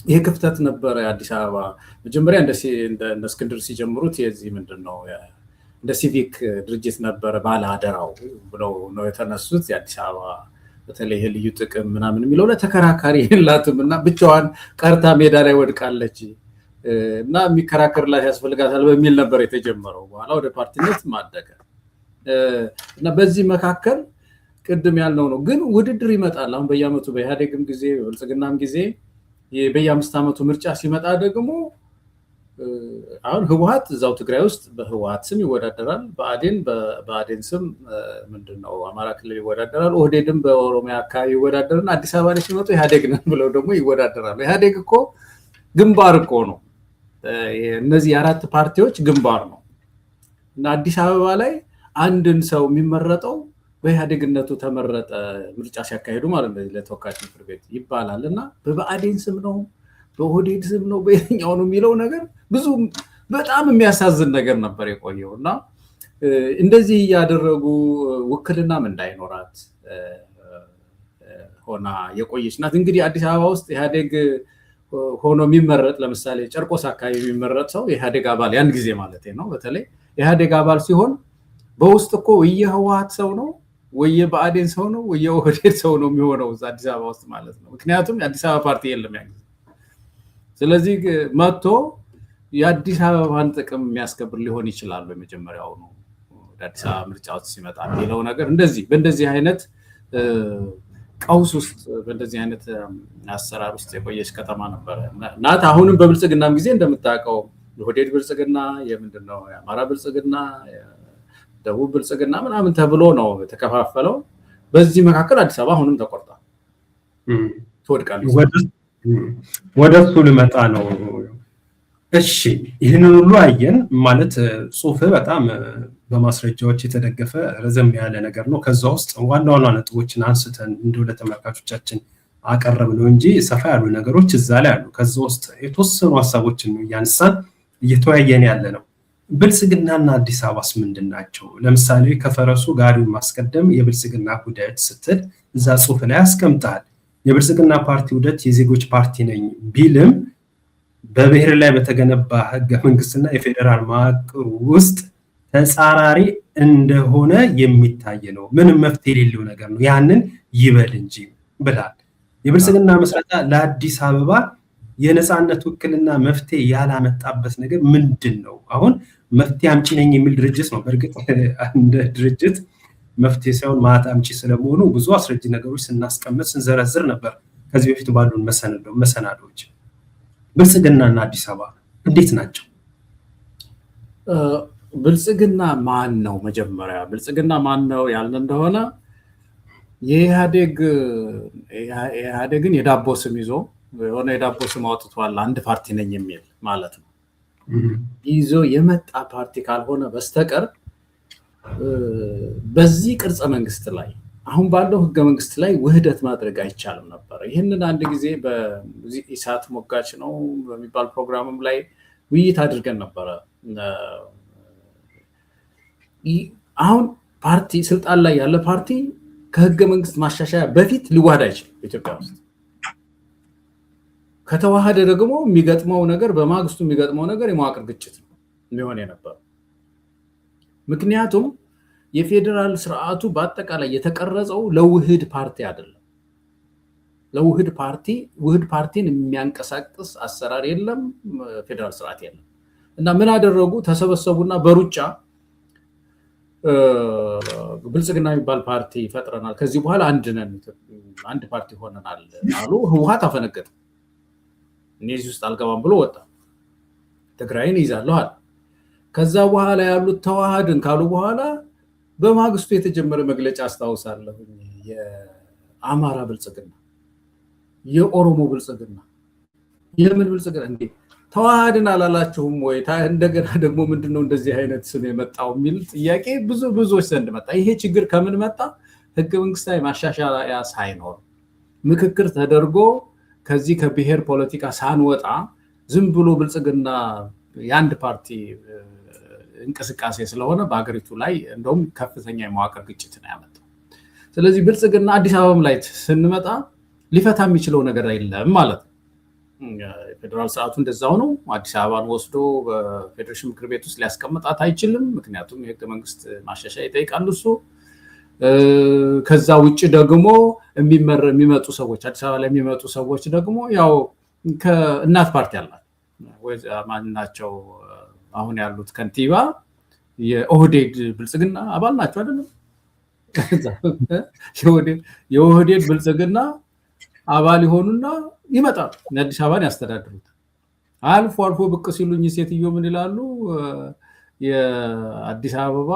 ይሄ ክፍተት ነበረ። አዲስ አበባ መጀመሪያ እንደ እስክንድር ሲጀምሩት የዚህ ምንድነው እንደ ሲቪክ ድርጅት ነበረ ባለ አደራው ብለው ነው የተነሱት። የአዲስ አበባ በተለይ ልዩ ጥቅም ምናምን የሚለው ለተከራካሪ የላትም እና ብቻዋን ቀርታ ሜዳ ላይ ወድቃለች እና የሚከራከርላት ያስፈልጋታል በሚል ነበር የተጀመረው። በኋላ ወደ ፓርቲነት ማደገ እና በዚህ መካከል ቅድም ያልነው ነው። ግን ውድድር ይመጣል። አሁን በየአመቱ በኢህአዴግም ጊዜ በብልጽግናም ጊዜ በየ5 ዓመቱ ምርጫ ሲመጣ ደግሞ አሁን ህወሓት እዛው ትግራይ ውስጥ በህወሓት ስም ይወዳደራል። በአዴን ስም ምንድነው አማራ ክልል ይወዳደራል። ኦህዴድም በኦሮሚያ አካባቢ ይወዳደርና አዲስ አበባ ላይ ሲመጡ ኢህአዴግ ነን ብለው ደግሞ ይወዳደራሉ። ኢህአዴግ እኮ ግንባር እኮ ነው። እነዚህ 4 ፓርቲዎች ግንባር ነው እና አዲስ አበባ ላይ አንድን ሰው የሚመረጠው በኢህአዴግነቱ ተመረጠ ምርጫ ሲያካሂዱ ማለት ነው ለተወካዮች ምክር ቤት ይባላል። እና በአዴን ስም ነው በኦህዴድ ስም ነው በየትኛው ነው የሚለው ነገር ብዙ በጣም የሚያሳዝን ነገር ነበር የቆየው። እና እንደዚህ እያደረጉ ውክልናም እንዳይኖራት ሆና የቆየች ናት። እንግዲህ አዲስ አበባ ውስጥ ኢህአዴግ ሆኖ የሚመረጥ ለምሳሌ ጨርቆስ አካባቢ የሚመረጥ ሰው የኢህአዴግ አባል ያን ጊዜ ማለት ነው በተለይ የኢህአዴግ አባል ሲሆን በውስጥ እኮ የህወሓት ሰው ነው ወይ የብአዴን ሰው ነው ወይ የኦህዴድ ሰው ነው የሚሆነው አዲስ አበባ ውስጥ ማለት ነው። ምክንያቱም የአዲስ አበባ ፓርቲ የለም ያን ጊዜ። ስለዚህ መጥቶ የአዲስ አበባን ጥቅም የሚያስከብር ሊሆን ይችላል የመጀመሪያው ነው ወደ አዲስ አበባ ምርጫ ውስጥ ሲመጣ የሚለው ነገር በእንደዚህ አይነት ቀውስ ውስጥ በእንደዚህ አይነት አሰራር ውስጥ የቆየች ከተማ ነበረ ናት። አሁንም በብልጽግናም ጊዜ እንደምታውቀው የኦህዴድ ብልጽግና የምንድነው የአማራ ብልጽግና ደቡብ ብልጽግና ምናምን ተብሎ ነው የተከፋፈለው። በዚህ መካከል አዲስ አበባ አሁንም ተቆርጣ ትወድቃለች። ወደ እሱ ልመጣ ነው። እሺ ይህንን ሁሉ አየን ማለት ጽሁፍ በጣም በማስረጃዎች የተደገፈ ረዘም ያለ ነገር ነው። ከዛ ውስጥ ዋና ዋና ነጥቦችን አንስተን እንደው ለተመልካቾቻችን አቀረብ ነው እንጂ ሰፋ ያሉ ነገሮች እዛ ላይ አሉ። ከዛ ውስጥ የተወሰኑ ሀሳቦችን ነው እያነሳን እየተወያየን ያለ ነው። ብልጽግናና አዲስ አበባስ ምንድን ናቸው? ለምሳሌ ከፈረሱ ጋሪውን ማስቀደም የብልጽግና ውህደት ስትል እዛ ጽሁፍ ላይ አስቀምጠሃል። የብልጽግና ፓርቲ ውህደት የዜጎች ፓርቲ ነኝ ቢልም በብሔር ላይ በተገነባ ህገ መንግስትና የፌዴራል መዋቅር ውስጥ ተጻራሪ እንደሆነ የሚታይ ነው። ምንም መፍትሄ የሌለው ነገር ነው። ያንን ይበል እንጂ ብላል። የብልጽግና መስረታ ለአዲስ አበባ የነፃነት ውክልና መፍትሄ ያላመጣበት ነገር ምንድን ነው? አሁን መፍትሄ አምጪ ነኝ የሚል ድርጅት ነው። በእርግጥ እንደ ድርጅት መፍትሄ ሳይሆን ማታ አምጪ ስለመሆኑ ብዙ አስረጅ ነገሮች ስናስቀምጥ ስንዘረዝር ነበር ከዚህ በፊት ባሉን መሰናዶች። ብልጽግናና አዲስ አበባ እንዴት ናቸው? ብልጽግና ማን ነው? መጀመሪያ ብልጽግና ማን ነው ያልን እንደሆነ የኢህአዴግን የዳቦ ስም ይዞ የሆነ የዳቦ ስም አውጥቷል። አንድ ፓርቲ ነኝ የሚል ማለት ነው ይዞ የመጣ ፓርቲ ካልሆነ በስተቀር በዚህ ቅርጸ መንግስት ላይ አሁን ባለው ህገ መንግስት ላይ ውህደት ማድረግ አይቻልም ነበር። ይህንን አንድ ጊዜ በኢሳት ሞጋች ነው በሚባል ፕሮግራምም ላይ ውይይት አድርገን ነበረ። አሁን ፓርቲ ስልጣን ላይ ያለ ፓርቲ ከህገ መንግስት ማሻሻያ በፊት ሊዋሃድ አይችልም። ኢትዮጵያ ውስጥ ከተዋሃደ ደግሞ የሚገጥመው ነገር በማግስቱ የሚገጥመው ነገር የመዋቅር ግጭት ነው የሚሆን የነበረው። ምክንያቱም የፌዴራል ስርዓቱ በአጠቃላይ የተቀረጸው ለውህድ ፓርቲ አይደለም። ለውህድ ፓርቲን የሚያንቀሳቅስ አሰራር የለም፣ ፌዴራል ስርዓት የለም። እና ምን አደረጉ? ተሰበሰቡና በሩጫ ብልጽግና የሚባል ፓርቲ ፈጥረናል፣ ከዚህ በኋላ አንድ ፓርቲ ሆነናል አሉ። ህወሓት አፈነገጠ። እኔ እዚህ ውስጥ አልገባም ብሎ ወጣ። ትግራይን ይዛለሁ አለ። ከዛ በኋላ ያሉት ተዋሃድን ካሉ በኋላ በማግስቱ የተጀመረ መግለጫ አስታውሳለሁ። የአማራ ብልጽግና፣ የኦሮሞ ብልጽግና፣ የምን ብልጽግና እንዴ ተዋሃድን አላላችሁም ወይ? እንደገና ደግሞ ምንድነው እንደዚህ አይነት ስም የመጣው የሚል ጥያቄ ብዙዎች ዘንድ መጣ። ይሄ ችግር ከምን መጣ? ህገ መንግስታዊ ማሻሻያ ሳይኖር ምክክር ተደርጎ ከዚህ ከብሔር ፖለቲካ ሳንወጣ ዝም ብሎ ብልጽግና የአንድ ፓርቲ እንቅስቃሴ ስለሆነ በሀገሪቱ ላይ እንደውም ከፍተኛ የመዋቅር ግጭት ነው ያመጣው። ስለዚህ ብልጽግና አዲስ አበባም ላይ ስንመጣ ሊፈታ የሚችለው ነገር የለም ማለት ነው። ፌዴራል ስርዓቱ እንደዛው ነው። አዲስ አበባን ወስዶ በፌዴሬሽን ምክር ቤት ውስጥ ሊያስቀምጣት አይችልም። ምክንያቱም የህገ መንግስት ማሻሻያ ይጠይቃል እሱ። ከዛ ውጭ ደግሞ የሚመጡ ሰዎች አዲስ አበባ ላይ የሚመጡ ሰዎች ደግሞ ያው ከእናት ፓርቲ አላት ማናቸው አሁን ያሉት ከንቲባ የኦህዴድ ብልጽግና አባል ናቸው አይደለም? የኦህዴድ ብልጽግና አባል ይሆኑና ይመጣሉ፣ አዲስ አበባን ያስተዳድሩት። አልፎ አልፎ ብቅ ሲሉኝ ሴትዮ ምን ይላሉ? የአዲስ አበባ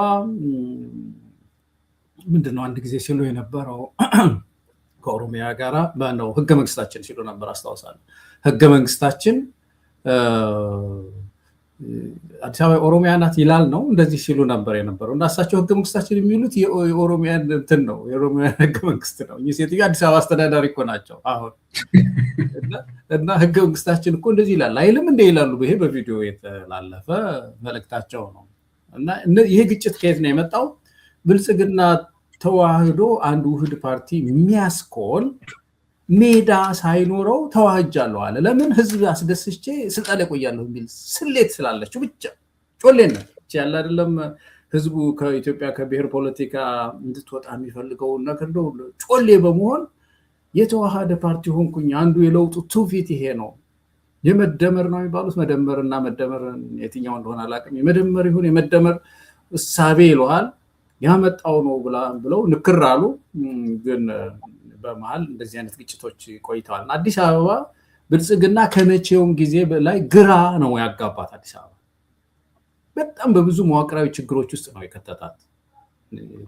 ምንድነው አንድ ጊዜ ሲሉ የነበረው ከኦሮሚያ ጋራ ነው ህገ መንግስታችን ሲሉ ነበር አስታውሳለሁ። ህገ መንግስታችን አዲስ አበባ ኦሮሚያ ናት ይላል ነው እንደዚህ ሲሉ ነበር የነበረው። እና እሳቸው ህገ መንግስታችን የሚሉት የኦሮሚያ እንትን ነው፣ የኦሮሚያ ህገ መንግስት ነው። እኚህ ሴትዮ አዲስ አበባ አስተዳዳሪ እኮ ናቸው አሁን። እና ህገ መንግስታችን እኮ እንደዚህ ይላል አይልም እንደ ይላሉ። ይሄ በቪዲዮ የተላለፈ መልእክታቸው ነው። እና ይሄ ግጭት ከየት ነው የመጣው? ብልጽግና ተዋህዶ አንድ ውህድ ፓርቲ የሚያስኮን ሜዳ ሳይኖረው ተዋህጃለሁ አለ። ለምን? ህዝብ አስደስቼ ስልጣን ላይ ቆያለሁ የሚል ስሌት ስላለችው ብቻ። ጮሌነት ያለ አይደለም። ህዝቡ ከኢትዮጵያ ከብሔር ፖለቲካ እንድትወጣ የሚፈልገውን ነገር ጮሌ በመሆን የተዋሃደ ፓርቲ ሆንኩኝ። አንዱ የለውጡ ትውፊት ይሄ ነው። የመደመር ነው የሚባሉት። መደመርና መደመር የትኛው እንደሆነ አላውቅም። የመደመር ይሁን የመደመር እሳቤ ይለዋል ያመጣው ነው ብለው ንክር አሉ። ግን በመሃል እንደዚህ አይነት ግጭቶች ቆይተዋል። አዲስ አበባ ብልጽግና ከመቼውም ጊዜ በላይ ግራ ነው ያጋባት። አዲስ አበባ በጣም በብዙ መዋቅራዊ ችግሮች ውስጥ ነው የከተታት።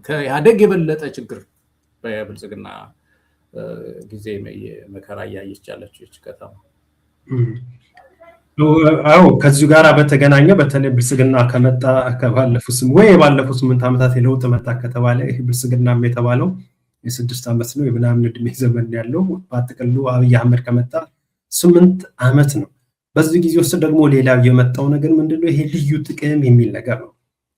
ከኢህአዴግ የበለጠ ችግር በብልጽግና ጊዜ መከራ እያየች ያለች ከተማ። አዎ ከዚሁ ጋር በተገናኘ በተለይ ብልጽግና ከመጣ ባለፉት 8 ዓመታት የለውጥ መጣ ከተባለ ይህ ብልጽግናም የተባለው የ6 ዓመት ነው የምናምን እድሜ ዘመን ያለው በአጠቃሉ አብይ አህመድ ከመጣ 8 ዓመት ነው። በዚህ ጊዜ ውስጥ ደግሞ ሌላው የመጣው ነገር ምንድነው? ይሄ ልዩ ጥቅም የሚል ነገር ነው።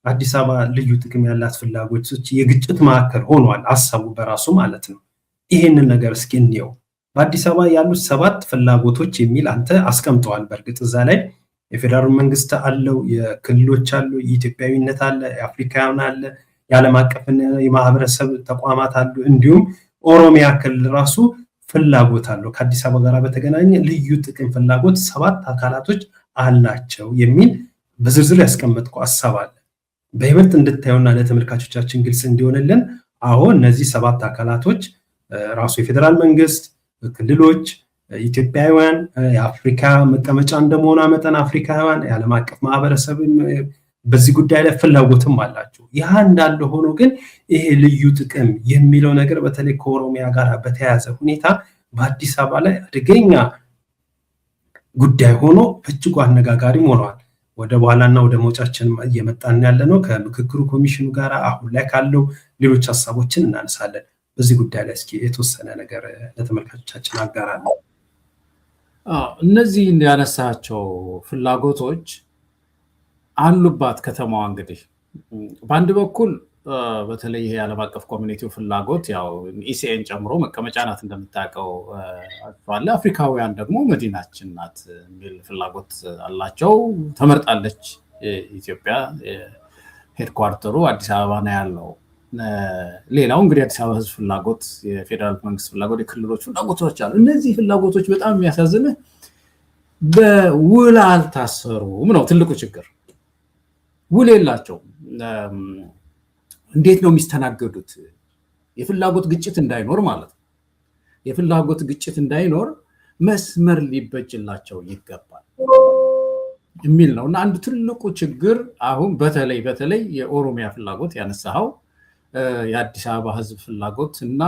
አዲስ አበባ ልዩ ጥቅም ያላት ፍላጎቶች የግጭት ማዕከል ሆኗል፣ ሀሳቡ በራሱ ማለት ነው። ይሄንን ነገር እስኪ እንየው። በአዲስ አበባ ያሉት 7 ፍላጎቶች የሚል አንተ አስቀምጠዋል። በእርግጥ እዛ ላይ የፌደራል መንግስት አለው፣ የክልሎች አሉ፣ የኢትዮጵያዊነት አለ፣ የአፍሪካውያን አለ፣ የዓለም አቀፍ የማህበረሰብ ተቋማት አሉ፣ እንዲሁም ኦሮሚያ ክልል ራሱ ፍላጎት አለው። ከአዲስ አበባ ጋር በተገናኘ ልዩ ጥቅም ፍላጎት 7 አካላቶች አላቸው የሚል በዝርዝር ያስቀመጥከው ሀሳብ አለ። በይበልጥ እንድታዩና ለተመልካቾቻችን ግልጽ እንዲሆንልን አሁን እነዚህ 7 አካላቶች ራሱ የፌደራል መንግስት፣ ክልሎች፣ ኢትዮጵያውያን፣ የአፍሪካ መቀመጫ እንደመሆኗ መጠን አፍሪካውያን፣ የዓለም አቀፍ ማህበረሰብ በዚህ ጉዳይ ላይ ፍላጎትም አላቸው። ያ እንዳለ ሆኖ ግን ይሄ ልዩ ጥቅም የሚለው ነገር በተለይ ከኦሮሚያ ጋር በተያያዘ ሁኔታ በአዲስ አበባ ላይ አደገኛ ጉዳይ ሆኖ በእጅጉ አነጋጋሪም ሆኗል። ወደ በኋላና ወደ መውጫችን እየመጣን ያለ ነው። ከምክክሩ ኮሚሽኑ ጋር አሁን ላይ ካለው ሌሎች ሀሳቦችን እናነሳለን። በዚህ ጉዳይ ላይ እስኪ የተወሰነ ነገር ለተመልካቾቻችን አጋራለሁ። እነዚህ ያነሳቸው ፍላጎቶች አሉባት ከተማዋ። እንግዲህ በአንድ በኩል በተለይ ይሄ የዓለም አቀፍ ኮሚኒቲው ፍላጎት ያው ኢሲኤን ጨምሮ መቀመጫ ናት እንደምታውቀው አለ። አፍሪካውያን ደግሞ መዲናችን ናት የሚል ፍላጎት አላቸው። ተመርጣለች ኢትዮጵያ፣ ሄድኳርተሩ አዲስ አበባ ነው ያለው። ሌላው እንግዲህ አዲስ አበባ ህዝብ ፍላጎት፣ የፌዴራል መንግስት ፍላጎት፣ የክልሎች ፍላጎቶች አሉ። እነዚህ ፍላጎቶች በጣም የሚያሳዝንህ በውል አልታሰሩም ነው ትልቁ ችግር። ውል የላቸውም። እንዴት ነው የሚስተናገዱት? የፍላጎት ግጭት እንዳይኖር ማለት ነው። የፍላጎት ግጭት እንዳይኖር መስመር ሊበጅላቸው ይገባል የሚል ነው። እና አንዱ ትልቁ ችግር አሁን በተለይ የኦሮሚያ ፍላጎት ያነሳኸው የአዲስ አበባ ህዝብ ፍላጎት እና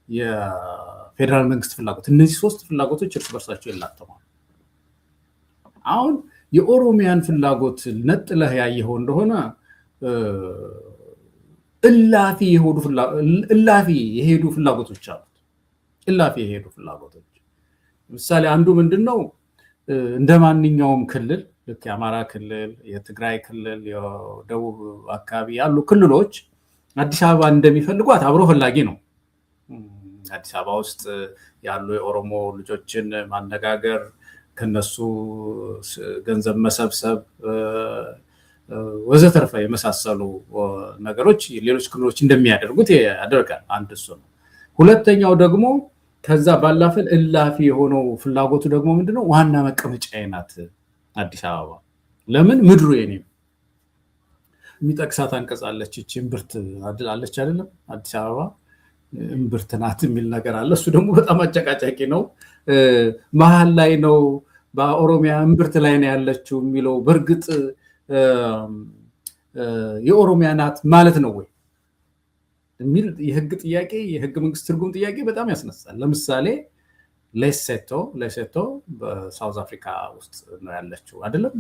የፌዴራል መንግስት ፍላጎት፣ እነዚህ 3 ፍላጎቶች እርስ በርሳቸው ይላተማሉ። አሁን የኦሮሚያን ፍላጎት ነጥለህ ያየኸው እንደሆነ እላፊ የሄዱ ፍላጎቶች አሉት። እላፊ የሄዱ ፍላጎቶች ምሳሌ አንዱ ምንድነው? እንደ ማንኛውም ክልል ልክ የአማራ ክልል፣ የትግራይ ክልል፣ የደቡብ አካባቢ ያሉ ክልሎች አዲስ አበባ እንደሚፈልጓት አብሮ ፈላጊ ነው። አዲስ አበባ ውስጥ ያሉ የኦሮሞ ልጆችን ማነጋገር፣ ከነሱ ገንዘብ መሰብሰብ ወዘተርፈ የመሳሰሉ ነገሮች ሌሎች ክልሎች እንደሚያደርጉት ያደርጋል። አንድ እሱ ነው። ሁለተኛው ደግሞ ከዛ ባላፈል እላፊ የሆነው ፍላጎቱ ደግሞ ምንድነው? ዋና መቀመጫዬ ናት አዲስ አበባ። ለምን? ምድሩ የኔ የሚጠቅሳት አንቀጽ አለች። እቺ እምብርት አለች አይደለም? አዲስ አበባ እምብርት ናት የሚል ነገር አለ። እሱ ደግሞ በጣም አጨቃጫቂ ነው። መሀል ላይ ነው፣ በኦሮሚያ እምብርት ላይ ነው ያለችው የሚለው በእርግጥ የኦሮሚያ ናት ማለት ነው ወይ የሚል የህግ ጥያቄ፣ የህገ መንግስት ትርጉም ጥያቄ በጣም ያስነሳል። ለምሳሌ ሌሴቶ በሳውዝ አፍሪካ ውስጥ ነው ያለችው አይደለም?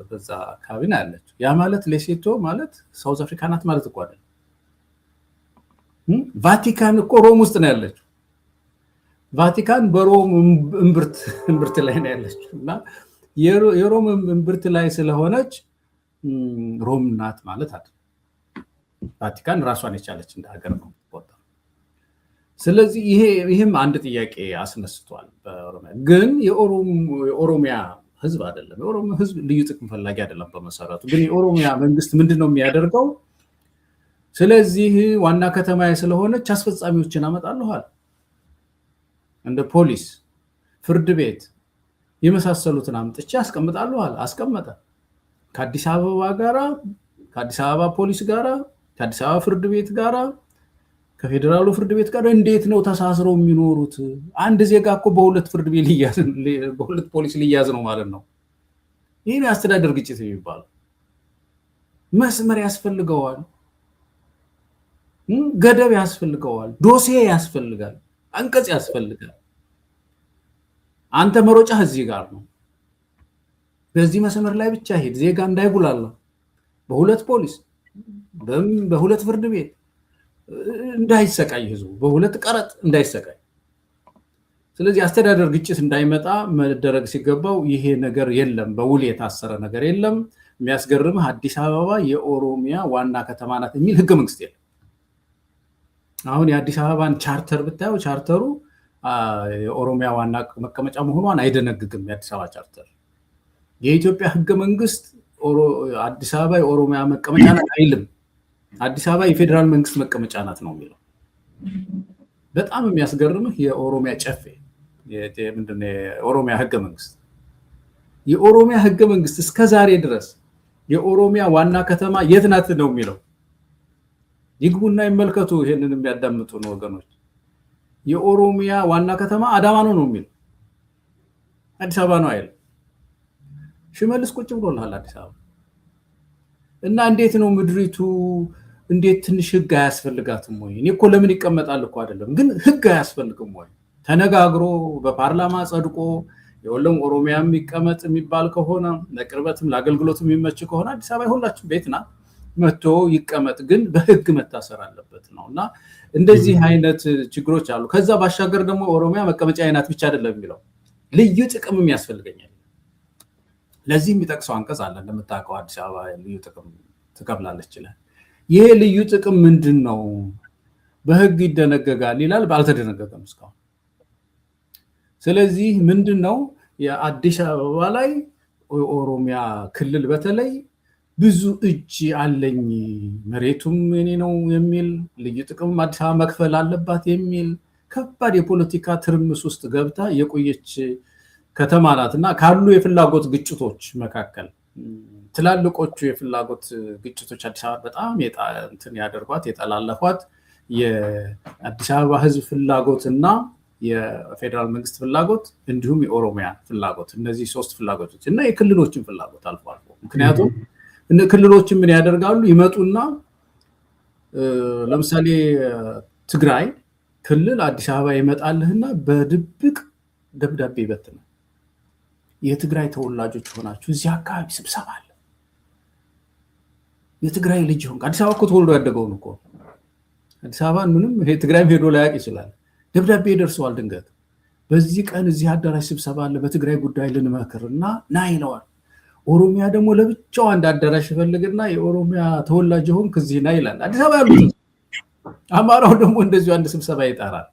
በዛ አካባቢ ነው ያለችው። ያ ማለት ሌሴቶ ማለት ሳውዝ አፍሪካ ናት ማለት እኮ አይደለም። ቫቲካን እኮ ሮም ውስጥ ነው ያለችው። ቫቲካን በሮም እምብርት ላይ ነው ያለችው እና የሮም እምብርት ላይ ስለሆነች ሮም ናት ማለት አይደለም። ቫቲካን ራሷን የቻለች እንደ ሀገር ነው የምትቆጠረው። ስለዚህ ይህም አንድ ጥያቄ አስነስቷል። በኦሮሚያ ግን የኦሮሚያ ህዝብ አይደለም፣ የኦሮሚያ ህዝብ ልዩ ጥቅም ፈላጊ አይደለም በመሰረቱ። ግን የኦሮሚያ መንግስት ምንድን ነው የሚያደርገው? ስለዚህ ዋና ከተማ ስለሆነች አስፈጻሚዎችን አመጣለኋል፣ እንደ ፖሊስ፣ ፍርድ ቤት የመሳሰሉትን አምጥቼ አስቀምጣለኋል። አስቀመጠ። ከአዲስ አበባ ጋራ፣ ከአዲስ አበባ ፖሊስ ጋራ፣ ከአዲስ አበባ ፍርድ ቤት ጋራ፣ ከፌዴራሉ ፍርድ ቤት ጋር እንዴት ነው ተሳስረው የሚኖሩት? አንድ ዜጋ እኮ በሁለት ፍርድ ቤት በሁለት ፖሊስ ሊያዝ ነው ማለት ነው። ይህ የአስተዳደር ግጭት የሚባለው መስመር ያስፈልገዋል፣ ገደብ ያስፈልገዋል፣ ዶሴ ያስፈልጋል፣ አንቀጽ ያስፈልጋል። አንተ መሮጫህ እዚህ ጋር ነው። በዚህ መስመር ላይ ብቻ ሄድ ዜጋ እንዳይጉላላ በሁለት ፖሊስ በሁለት ፍርድ ቤት እንዳይሰቃይ ህዝቡ በሁለት ቀረጥ እንዳይሰቃይ ስለዚህ አስተዳደር ግጭት እንዳይመጣ መደረግ ሲገባው ይሄ ነገር የለም በውል የታሰረ ነገር የለም የሚያስገርምህ አዲስ አበባ የኦሮሚያ ዋና ከተማ ናት የሚል ህገ መንግስት የለም አሁን የአዲስ አበባን ቻርተር ብታየው ቻርተሩ የኦሮሚያ ዋና መቀመጫ መሆኗን አይደነግግም የአዲስ አበባ ቻርተር የኢትዮጵያ ህገ መንግስት አዲስ አበባ የኦሮሚያ መቀመጫ ናት አይልም አዲስ አበባ የፌደራል መንግስት መቀመጫ ናት ነው የሚለው በጣም የሚያስገርምህ የኦሮሚያ ጨፌ ምንድነው የኦሮሚያ ህገ መንግስት እስከ ዛሬ ድረስ የኦሮሚያ ዋና ከተማ የት ናት ነው የሚለው ይግቡና ይመልከቱ ይሄንን የሚያዳምጡ ነው ወገኖች የኦሮሚያ ዋና ከተማ አዳማ ነው የሚለው አዲስ አበባ ነው አይደል ሽመልስ ቁጭ ብሎልሃል አዲስ አበባ እና እንዴት ነው ምድሪቱ እንዴት ትንሽ ህግ አያስፈልጋትም ወይ እኔ እኮ ለምን ይቀመጣል እኮ አይደለም ግን ህግ አያስፈልግም ወይ ተነጋግሮ በፓርላማ ጸድቆ የወለም ኦሮሚያም ይቀመጥ የሚባል ከሆነ ለቅርበትም ለአገልግሎትም የሚመች ከሆነ አዲስ አበባ ሁላችሁ ቤትና መጥቶ ይቀመጥ ግን በህግ መታሰር አለበት ነውና እንደዚህ አይነት ችግሮች አሉ ከዛ ባሻገር ደግሞ ኦሮሚያ መቀመጫ አይናት ብቻ አይደለም የሚለው ልዩ ጥቅምም ያስፈልገኛል ለዚህ የሚጠቅሰው አንቀጽ አለ እንደምታውቀው አዲስ አበባ ልዩ ጥቅም ትከፍላለች ይላል ይሄ ልዩ ጥቅም ምንድነው በህግ ይደነገጋል ይላል ባልተደነገገም እስካሁን ስለዚህ ምንድነው የአዲስ አበባ ላይ ኦሮሚያ ክልል በተለይ ብዙ እጅ አለኝ መሬቱም የኔ ነው የሚል ልዩ ጥቅም አዲስ አበባ መክፈል አለባት የሚል ከባድ የፖለቲካ ትርምስ ውስጥ ገብታ የቆየች ከተማ ናትና ካሉ የፍላጎት ግጭቶች መካከል ትላልቆቹ የፍላጎት ግጭቶች አዲስ አበባ በጣም እንትን ያደርጓት የጠላለፏት የአዲስ አበባ ህዝብ ፍላጎትና የፌደራል መንግስት ፍላጎት እንዲሁም የኦሮሚያ ፍላጎት እነዚህ ሶስት ፍላጎቶች እና የክልሎችን ፍላጎት አልፎ ምክንያቱም ክልሎችን ምን ያደርጋሉ ይመጡና ለምሳሌ ትግራይ ክልል አዲስ አበባ ይመጣልህና በድብቅ ደብዳቤ ይበትናል የትግራይ ተወላጆች ሆናችሁ እዚህ አካባቢ ስብሰባ አለ የትግራይ ልጅ ሆንክ አዲስ አበባ እኮ ተወልዶ ያደገው ነው እኮ አዲስ አበባ ምንም ትግራይም ሄዶ ላያቅ ይችላል ደብዳቤ ይደርሰዋል ድንገት በዚህ ቀን እዚህ አዳራሽ ስብሰባ አለ በትግራይ ጉዳይ ልንመክርና ና ይለዋል ኦሮሚያ ደግሞ ለብቻው አንድ አዳራሽ ይፈልግና የኦሮሚያ ተወላጅ ሆንክ እዚህ ና ይላል አዲስ አበባ ያሉት አማራው ደግሞ እንደዚሁ አንድ ስብሰባ ይጣራል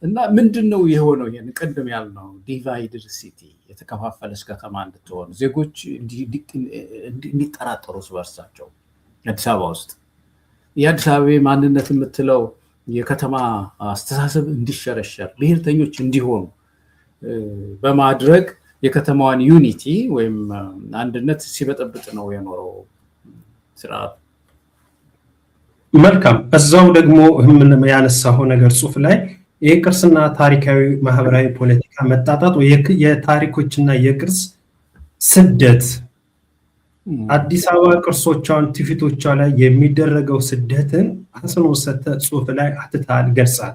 እና ምንድነው የሆነው ይሄን ቀደም ያልነው ዲቫይድድ ሲቲ የተከፋፈለች ከተማ እንድትሆን ዜጎች እንዲጠራጠሩ ስበርሳቸው አዲስ አበባ ውስጥ የአዲስ አበባ ማንነት የምትለው የከተማ አስተሳሰብ እንዲሸረሸር ብሔርተኞች እንዲሆኑ በማድረግ የከተማዋን ዩኒቲ ወይም አንድነት ሲበጠብጥ ነው የኖረው ስርዓት መልካም እዛው ደግሞ ምን ያነሳው ነገር ጽሁፍ ላይ የቅርስና ታሪካዊ ማህበራዊ ፖለቲካ መጣጣት ወይ የታሪኮችና የቅርስ ስደት አዲስ አበባ ቅርሶቿን ትውፊቶቿ ላይ የሚደረገው ስደትን አጽንኦት ሰጥተህ ጽሁፍ ላይ አትታል ገልጻል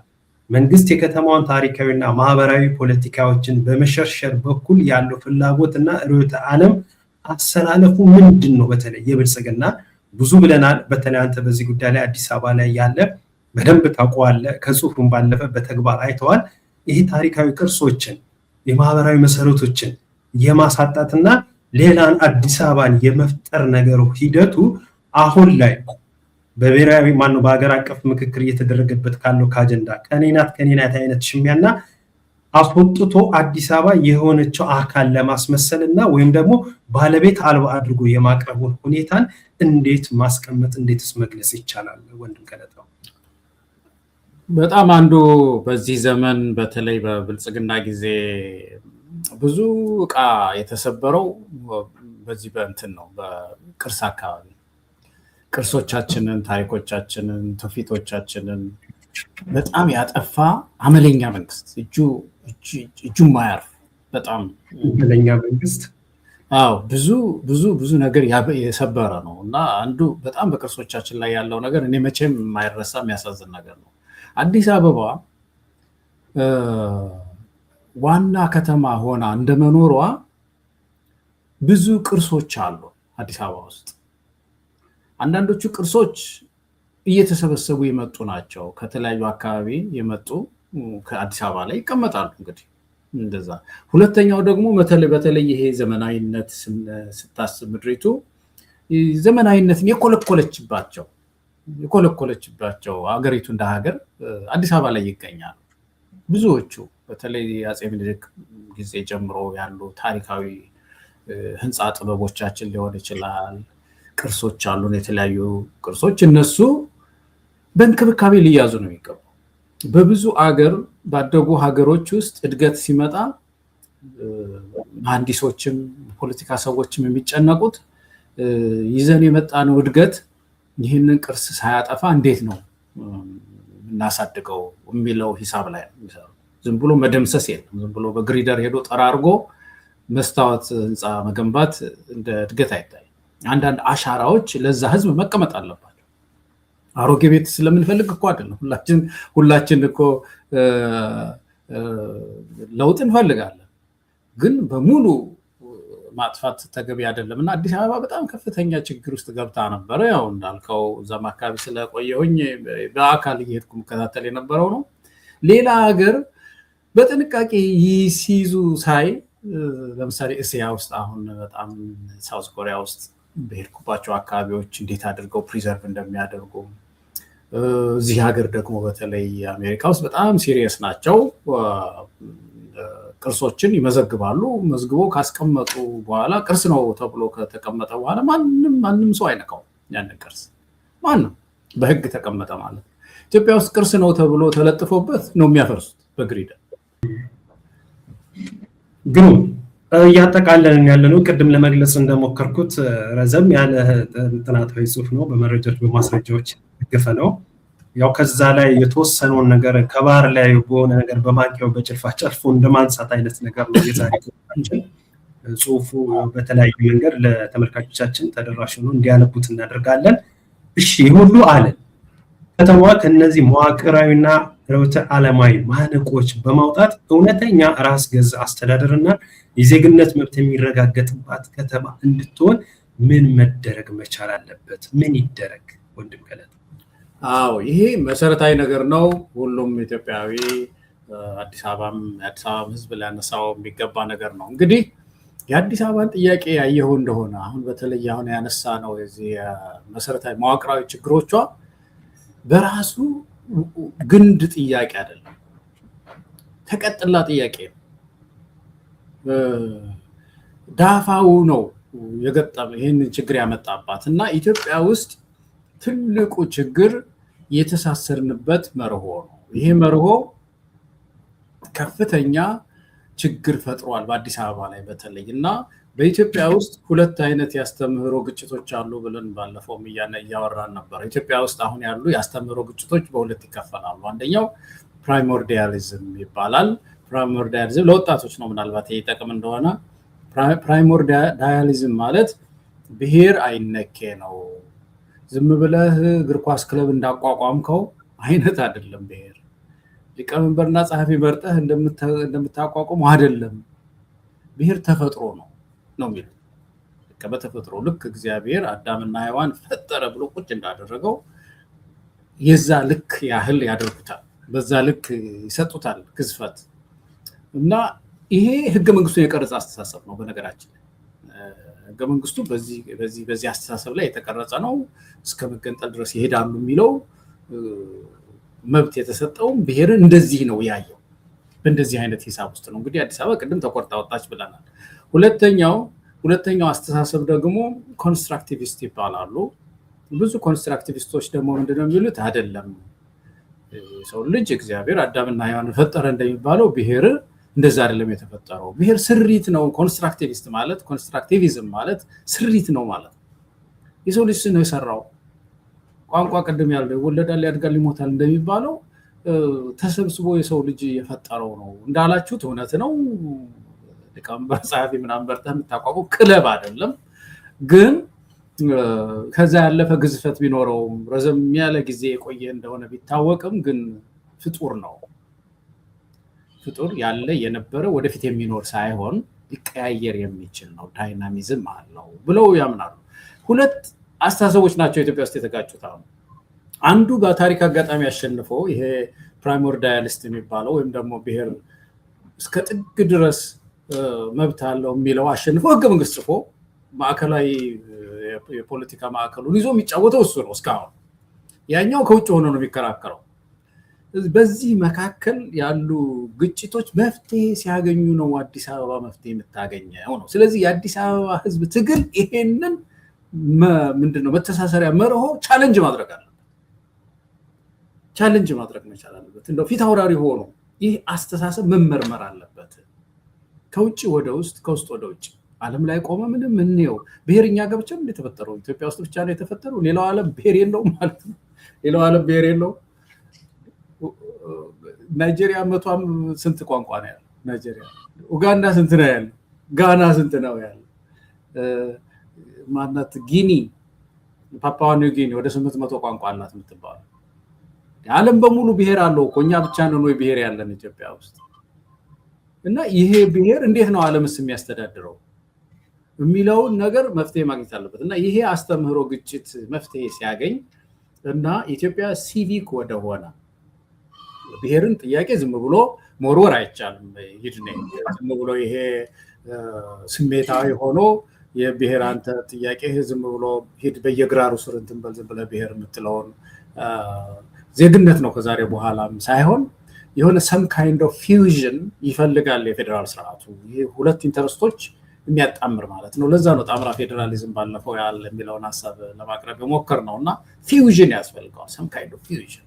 መንግስት የከተማዋን ታሪካዊና ማህበራዊ ፖለቲካዎችን በመሸርሸር በኩል ያለው ፍላጎትና ርዕዮተ ዓለም አሰላለፉ ምንድነው በተለይ የብልጽግና ብዙ ብለናል በተለይ አንተ በዚህ ጉዳይ ላይ አዲስ አበባ ላይ ያለ በደንብ ታውቀዋለህ ከጽሁፉም ባለፈ በተግባር አይተዋል ይሄ ታሪካዊ ቅርሶችን የማህበራዊ መሰረቶችን የማሳጣትና ሌላን አዲስ አበባን የመፍጠር ነገሩ ሂደቱ አሁን ላይ በብሔራዊ ማነው በአገር አቀፍ ምክክር እየተደረገበት ካለው ከአጀንዳ ከኔናት አይነት ሽሚያና አስወጥቶ አዲስ አበባ የሆነችው አካል ለማስመሰልና ወይም ደግሞ ባለቤት አልባ አድርጎ የማቅረቡን ሁኔታን እንዴት ማስቀመጥ እንዴትስ መግለጽ ይቻላል ወንድም ገለጣው በጣም አንዱ በዚህ ዘመን በተለይ በብልጽግና ጊዜ ብዙ ዕቃ የተሰበረው በዚህ በእንትን ነው በቅርስ አካባቢ ቅርሶቻችንን ታሪኮቻችንን ትውፊቶቻችንን በጣም ያጠፋ አመለኛ መንግስት እጁ ማያርፍ በጣም አመለኛ መንግስት አዎ ብዙ ነገር የሰበረ ነው እና አንዱ በጣም በቅርሶቻችን ላይ ያለው ነገር እኔ መቼም የማይረሳ የሚያሳዝን ነገር ነው አዲስ አበባ ዋና ከተማ ሆና እንደመኖሯ ብዙ ቅርሶች አሉ አዲስ አበባ ውስጥ። አንዳንዶቹ ቅርሶች እየተሰበሰቡ የመጡ ናቸው። ከተለያዩ አካባቢ የመጡ ከአዲስ አበባ ላይ ይቀመጣሉ። እንግዲህ እንደዛ። ሁለተኛው ደግሞ በተለይ ይሄ ዘመናዊነት ስታስብ ምድሪቱ ዘመናዊነትን የኮለኮለችባቸው ሀገሪቱ እንደ ሀገር አዲስ አበባ ላይ ይገኛሉ። ብዙዎቹ በተለይ አፄ ምኒልክ ጊዜ ጀምሮ ያሉ ታሪካዊ ህንፃ ጥበቦቻችን ሊሆን ይችላል። ቅርሶች አሉን፣ የተለያዩ ቅርሶች። እነሱ በእንክብካቤ ሊያዙ ነው የሚገባው። በብዙ አገር ባደጉ ሀገሮች ውስጥ እድገት ሲመጣ መሐንዲሶችም ፖለቲካ ሰዎችም የሚጨነቁት ይዘን የመጣነው እድገት ይህንን ቅርስ ሳያጠፋ እንዴት ነው እናሳድገው የሚለው ሂሳብ ላይ ነው። ዝም ብሎ መደምሰስ የለም። ዝም ብሎ በግሪደር ሄዶ ጠራርጎ መስታወት ህንፃ መገንባት እንደ እድገት አይታይም። አንዳንድ አሻራዎች ለዛ ህዝብ መቀመጥ አለባቸው። አሮጌ ቤት ስለምንፈልግ እኮ አይደለም። ሁላችን እኮ ለውጥ እንፈልጋለን፣ ግን በሙሉ ማጥፋት ተገቢ አይደለም። እና አዲስ አበባ በጣም ከፍተኛ ችግር ውስጥ ገብታ ነበረ። ያው እንዳልከው እዛም አካባቢ ስለቆየሁኝ በአካል እየሄድኩ መከታተል የነበረው ነው። ሌላ ሀገር በጥንቃቄ ሲይዙ ሳይ፣ ለምሳሌ እስያ ውስጥ አሁን በጣም ሳውዝ ኮሪያ ውስጥ በሄድኩባቸው አካባቢዎች እንዴት አድርገው ፕሪዘርቭ እንደሚያደርጉ፣ እዚህ ሀገር ደግሞ በተለይ አሜሪካ ውስጥ በጣም ሲሪየስ ናቸው። ቅርሶችን ይመዘግባሉ። መዝግቦ ካስቀመጡ በኋላ ቅርስ ነው ተብሎ ከተቀመጠ በኋላ ማንም ሰው አይነካው ያንን ቅርስ። ማንም በህግ ተቀመጠ ማለት ነው። ኢትዮጵያ ውስጥ ቅርስ ነው ተብሎ ተለጥፎበት ነው የሚያፈርሱት በግሪደር። ግን እያጠቃለልን ያለነው ቅድም ለመግለጽ እንደሞከርኩት ረዘም ያለ ጥናታዊ ጽሑፍ ነው፣ በመረጃዎች በማስረጃዎች የተደገፈ ነው። ያው ከዛ ላይ የተወሰነውን ነገር ከባህር ላይ በሆነ ነገር በማንቂያው በጭልፋ ጨልፎ እንደማንሳት አይነት ነገር ነው የዛሬ ጽሑፉ። በተለያዩ መንገድ ለተመልካቾቻችን ተደራሽ ሆኖ እንዲያነቡት እናደርጋለን። እሺ፣ ሁሉ አለን ከተማዋ ከነዚህ መዋቅራዊና ርዕዮተ ዓለማዊ ማነቆች በማውጣት እውነተኛ ራስ ገዝ አስተዳደርና የዜግነት መብት የሚረጋገጥባት ከተማ እንድትሆን ምን መደረግ መቻል አለበት? ምን ይደረግ? ወንድም ገለታ። አዎ፣ ይሄ መሰረታዊ ነገር ነው። ሁሉም ኢትዮጵያዊ የአዲስ አበባ ህዝብ ሊያነሳው የሚገባ ነገር ነው። እንግዲህ የአዲስ አበባን ጥያቄ ያየው እንደሆነ አሁን በተለይ አሁን ያነሳ ነው የዚህ መሰረታዊ መዋቅራዊ ችግሮቿ በራሱ ግንድ ጥያቄ አይደለም፣ ተቀጥላ ጥያቄ ነው። ዳፋው ነው የገጠመ ይህንን ችግር ያመጣባት እና ኢትዮጵያ ውስጥ ትልቁ ችግር የተሳሰርንበት መርሆ ነው። ይሄ መርሆ ከፍተኛ ችግር ፈጥሯል በአዲስ አበባ ላይ በተለይ እና በኢትዮጵያ ውስጥ ሁለት አይነት ያስተምህሮ ግጭቶች አሉ ብለን ባለፈውም እያወራን ነበር። ኢትዮጵያ ውስጥ አሁን ያሉ ያስተምህሮ ግጭቶች በሁለት ይከፈላሉ። አንደኛው ፕራይሞርዲያሊዝም ይባላል። ፕራይሞርዲያሊዝም ለወጣቶች ነው፣ ምናልባት ይጠቅም እንደሆነ። ፕራይሞርዲያሊዝም ማለት ብሔር አይነኬ ነው፣ ዝም ብለህ እግር ኳስ ክለብ እንዳቋቋምከው አይነት አይደለም። ብሔር ሊቀመንበርና ጸሐፊ መርጠህ እንደምታቋቁመው አይደለም። ብሔር ተፈጥሮ ነው የሚሉት። በተፈጥሮ ልክ እግዚአብሔር አዳምና ሔዋን ፈጠረ ብሎ ቁጭ እንዳደረገው የዛ ልክ ያህል ያደርጉታል፣ በዛ ልክ ይሰጡታል ግዝፈት እና ይሄ ህገ መንግስቱን የቀረጸ አስተሳሰብ ነው። በነገራችን ህገ መንግስቱ በዚህ አስተሳሰብ ላይ የተቀረጸ ነው። እስከ መገንጠል ድረስ ይሄዳሉ የሚለው መብት የተሰጠው ብሔርን እንደዚህ ነው ያየው። በእንደዚህ አይነት ሂሳብ ውስጥ ነው እንግዲህ አዲስ አበባ ቅድም ተቆርጣ ወጣች ብለናል። ሁለተኛው አስተሳሰብ ደግሞ ኮንስትራክቲቪስት ይባላሉ። ብዙ ኮንስትራክቲቪስቶች ደግሞ ምንድነው የሚሉት? አይደለም ሰው ልጅ እግዚአብሔር አዳምና ሔዋንን ፈጠረ እንደሚባለው ብሔር እንደዛ አይደለም የተፈጠረው። ብሔር ስሪት ነው። ኮንስትራክቲቪዝም ማለት ስሪት ነው ማለት ነው። የሰው ልጅ ነው የሰራው። ቋንቋ ቅድም ያለው ይወለዳል፣ ያድጋል፣ ይሞታል እንደሚባለው ተሰብስቦ የሰው ልጅ የፈጠረው ነው። እንዳላችሁት እውነት ነው። ሊቀመንበር ጸሐፊ ምናምን በርተህ የምታቋቁም ክለብ አይደለም። ግን ከዛ ያለፈ ግዝፈት ቢኖረውም ረዘም ያለ ጊዜ የቆየ እንደሆነ ቢታወቅም ግን ፍጡር ነው። ፍጡር ያለ የነበረ ወደፊት የሚኖር ሳይሆን ሊቀያየር የሚችል ነው፣ ዳይናሚዝም አለው ብለው ያምናሉ። ሁለት አስተሳሰቦች ናቸው ኢትዮጵያ ውስጥ የተጋጩት። አንዱ በታሪክ አጋጣሚ ያሸንፈው ይሄ ፕራይሞርዲያሊስት የሚባለው ወይም ደግሞ ብሔር እስከ ጥግ ድረስ መብት አለው የሚለው አሸንፎ ህገ መንግስት ጽፎ ማዕከላዊ የፖለቲካ ማዕከሉን ይዞ የሚጫወተው እሱ ነው እስካሁን። ያኛው ከውጭ ሆኖ ነው የሚከራከረው። በዚህ መካከል ያሉ ግጭቶች መፍትሄ ሲያገኙ ነው አዲስ አበባ መፍትሄ የምታገኘው ነው። ስለዚህ የአዲስ አበባ ህዝብ ትግል ይሄንን ምንድነው መተሳሰሪያ መርሆ ቻሌንጅ ማድረግ አለበት። ቻሌንጅ ማድረግ መቻል አለበት። እንደው ፊት አውራሪ ሆኖ ይህ አስተሳሰብ መመርመር አለበት። ከውጭ ወደ ውስጥ፣ ከውስጥ ወደ ውጭ ዓለም ላይ ቆመ ምንም እንየው። ብሔርኛ ገብቻ እንደ ተፈጠረው ኢትዮጵያ ውስጥ ብቻ ነው የተፈጠረው። ሌላው ዓለም ብሔር የለውም ማለት ነው። ሌላው ዓለም ብሔር የለውም። ናይጄሪያ መቷም ስንት ቋንቋ ነው ያለው? ናይጄሪያ። ኡጋንዳ ስንት ነው ያለው? ጋና ስንት ነው ያለው? ማናት ጊኒ፣ ፓፓዋ ኒው ጊኒ ወደ 800 ቋንቋ አላት የምትባለው። ዓለም በሙሉ ብሔር አለው እኮ እኛ ብቻ ነን ወይ ብሔር ያለን ኢትዮጵያ ውስጥ? እና ይሄ ብሔር እንዴት ነው ዓለምስ የሚያስተዳድረው የሚለውን ነገር መፍትሄ ማግኘት አለበት። እና ይሄ አስተምህሮ ግጭት መፍትሄ ሲያገኝ እና ኢትዮጵያ ሲቪክ ወደሆነ ብሔርን ጥያቄ ዝም ብሎ መወርወር አይቻልም። ዝም ብሎ ይሄ ስሜታዊ ሆኖ የብሔር አንተ ጥያቄ ዝም ብሎ ሂድ በየግራሩ ስር እንትን በል ዝም ብለህ ብሔር የምትለውን ዜግነት ነው ከዛሬ በኋላም ሳይሆን የሆነ ሰም ካይንድ ኦፍ ፊውዥን ይፈልጋል የፌዴራል ስርዓቱ። ይሄ ሁለት ኢንተረስቶች የሚያጣምር ማለት ነው። ለዛ ነው ጣምራ ፌዴራሊዝም ባለፈው ያለ የሚለውን ሀሳብ ለማቅረብ የሞከር ነው። እና ፊውዥን ያስፈልገዋል፣ ሰም ካይንድ ኦፍ ፊውዥን።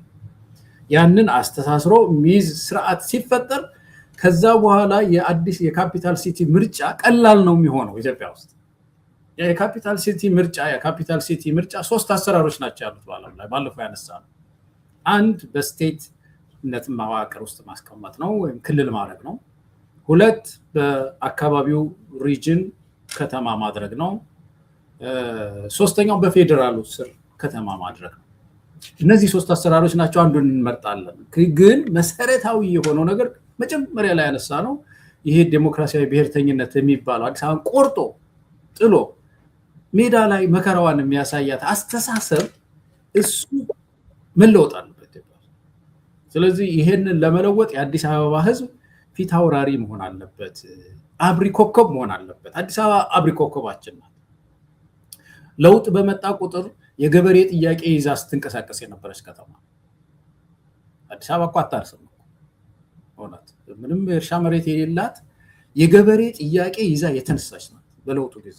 ያንን አስተሳስሮ ሚዝ ስርዓት ሲፈጠር ከዛ በኋላ የአዲስ የካፒታል ሲቲ ምርጫ ቀላል ነው የሚሆነው ኢትዮጵያ ውስጥ። የካፒታል ሲቲ ምርጫ 3 አሰራሮች ናቸው ያሉት በዓለም ላይ ባለፈው ያነሳ ነው። አንድ በስቴትነት መዋቅር ውስጥ ማስቀመጥ ነው ወይም ክልል ማድረግ ነው። 2 በአካባቢው ሪጅን ከተማ ማድረግ ነው። 3ኛው በፌዴራሉ ስር ከተማ ማድረግ ነው። እነዚህ 3 አሰራሮች ናቸው። አንዱን እንመርጣለን። ግን መሰረታዊ የሆነው ነገር መጀመሪያ ላይ ያነሳ ነው ይሄ ዴሞክራሲያዊ ብሔርተኝነት የሚባለው አዲስ አበባን ቆርጦ ጥሎ ሜዳ ላይ መከራዋን የሚያሳያት አስተሳሰብ እሱ መለወጥ አለበት። ስለዚህ ይሄንን ለመለወጥ የአዲስ አበባ ህዝብ ፊት አውራሪ መሆን አለበት፣ አብሪ ኮከብ መሆን አለበት። አዲስ አበባ አብሪ ኮከባችን ናት። ለውጥ በመጣ ቁጥር የገበሬ ጥያቄ ይዛ ስትንቀሳቀስ የነበረች ከተማ አዲስ አበባ እኮ አታርስም ሆናት። ምንም እርሻ መሬት የሌላት የገበሬ ጥያቄ ይዛ የተነሳች ናት በለውጡ ጊዜ።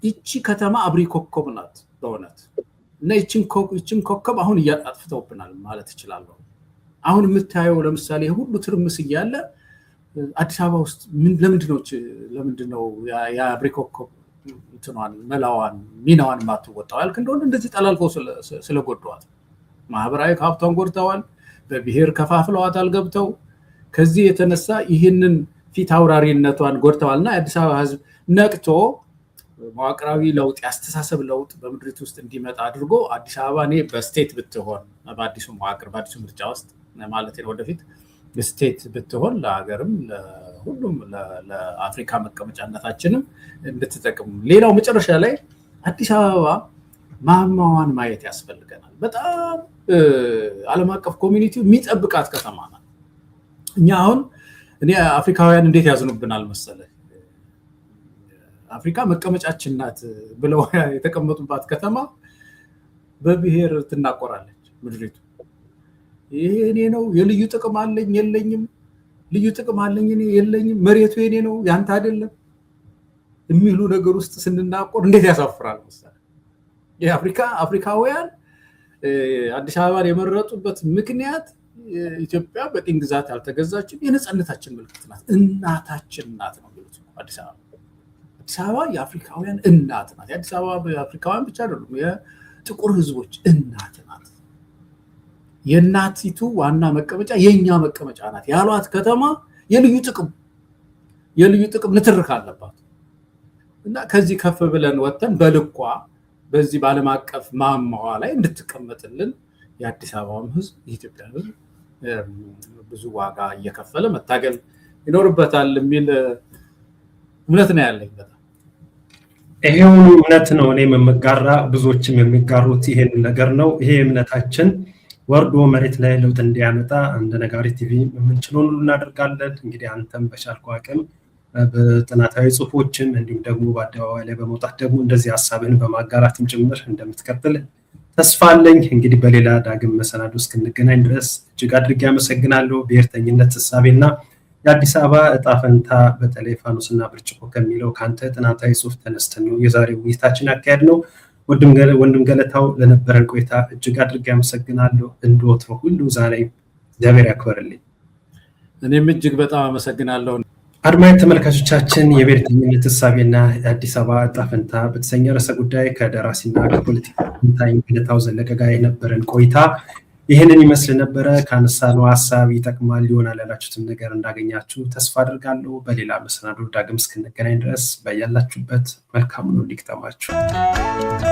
ይቺ ከተማ አብሪ ኮከብ ናት በእውነት። እና ይቺን ኮከብ አሁን እያጣጥፍተውብናል ማለት እችላለሁ። አሁን የምታየው ለምሳሌ ሁሉ ትርምስ እያለ አዲስ አበባ ውስጥ ለምንድነው የአብሪ ኮከብ እንትኗን መላዋን ሚናዋን ማትወጣው ያልክ እንደሆነ እንደዚህ ጠላልፈው ስለጎደዋት ማህበራዊ ሀብቷን ጎድተዋል። በብሔር ከፋፍለዋት አልገብተው ከዚህ የተነሳ ይህንን ፊት አውራሪነቷን ጎድተዋልና የአዲስ አበባ ህዝብ ነቅቶ መዋቅራዊ ለውጥ ያስተሳሰብ ለውጥ በምድሪት ውስጥ እንዲመጣ አድርጎ አዲስ አበባ እኔ በስቴት ብትሆን በአዲሱ መዋቅር በአዲሱ ምርጫ ውስጥ ማለት ነው ወደፊት ስቴት ብትሆን ለሀገርም ለሁሉም ለአፍሪካ መቀመጫነታችንም እንድትጠቅም። ሌላው መጨረሻ ላይ አዲስ አበባ ማማዋን ማየት ያስፈልገናል። በጣም ዓለም አቀፍ ኮሚኒቲው የሚጠብቃት ከተማ ናት። እኛ አሁን እኔ አፍሪካውያን እንዴት ያዝኑብናል መሰለህ? አፍሪካ መቀመጫችን ናት ብለው የተቀመጡባት ከተማ በብሔር ትናቆራለች ምድሪቱ። ይሄ እኔ ነው፣ የልዩ ጥቅም አለኝ የለኝም፣ ልዩ ጥቅም አለኝ እኔ የለኝም፣ መሬቱ የኔ ነው ያንተ አይደለም የሚሉ ነገር ውስጥ ስንናቆር እንዴት ያሳፍራል መሰለህ። አፍሪካውያን አዲስ አበባን የመረጡበት ምክንያት ኢትዮጵያ በቅኝ ግዛት ያልተገዛችን የነፃነታችን ምልክት ናት፣ እናታችን ናት ነው የሚሉት። አዲስ አበባ የአፍሪካውያን እናት ናት። የአዲስ አበባ የአፍሪካውያን ብቻ አይደሉም፣ የጥቁር ህዝቦች እናት ናት። የእናቲቱ ዋና መቀመጫ የኛ መቀመጫ ናት ያሏት ከተማ የልዩ ጥቅም ንትርክ አለባት። እና ከዚህ ከፍ ብለን ወጥተን በልኳ በዚህ በዓለም አቀፍ ማማዋ ላይ እንድትቀመጥልን የአዲስ አበባም ህዝብ የኢትዮጵያ ህዝብ ብዙ ዋጋ እየከፈለ መታገል ይኖርበታል የሚል እምነት ነው ያለኝ። በጣም ይሄው እምነት ነው እኔም የምጋራ ብዙዎችም የሚጋሩት ይሄን ነገር ነው። ይሄ እምነታችን ወርዶ መሬት ላይ ለውጥ እንዲያመጣ እንደ ነጋሪት ቲቪ የምንችለውን ሁሉ እናደርጋለን። እንግዲህ አንተም በቻልከው አቅም በጥናታዊ ጽሁፎችም እንዲሁም ደግሞ በአደባባይ ላይ በመውጣት ደግሞ እንደዚህ ሀሳብን በማጋራትም ጭምር እንደምትቀጥል ተስፋ አለኝ። እንግዲህ በሌላ ዳግም መሰናዶ እስክንገናኝ ድረስ እጅግ አድርጌ አመሰግናለሁ። ብሔርተኝነት እሳቤና የአዲስ አበባ እጣ ፈንታ በተለይ ፋኖስና ብርጭቆ ከሚለው ከአንተ ጥናታዊ ጽሁፍ ተነስተን ነው የዛሬው ውይይታችን ያካሄድ ነው። ወንድም ገለታው ለነበረን ቆይታ እጅግ አድርጌ አመሰግናለሁ። እንደወትሮ ሁሉ ዛሬ እግዚአብሔር ያክብርልኝ። እኔም እጅግ በጣም አመሰግናለሁ። አድማጭ ተመልካቾቻችን የብሔርተኝነት እሳቤና የአዲስ አበባ እጣ ፈንታ በተሰኘ ርዕሰ ጉዳይ ከደራሲና ከፖለቲካ ተንታኝ ገለታው ዘለቀ ጋር የነበረን ቆይታ ይህንን ይመስል ነበረ። ካነሳነው ሀሳብ ይጠቅማል ሊሆናል ያላችሁትን ነገር እንዳገኛችሁ ተስፋ አድርጋለሁ። በሌላ መሰናዶ ዳግም እስክንገናኝ ድረስ በያላችሁበት መልካም ነው ሊግጠማችሁ።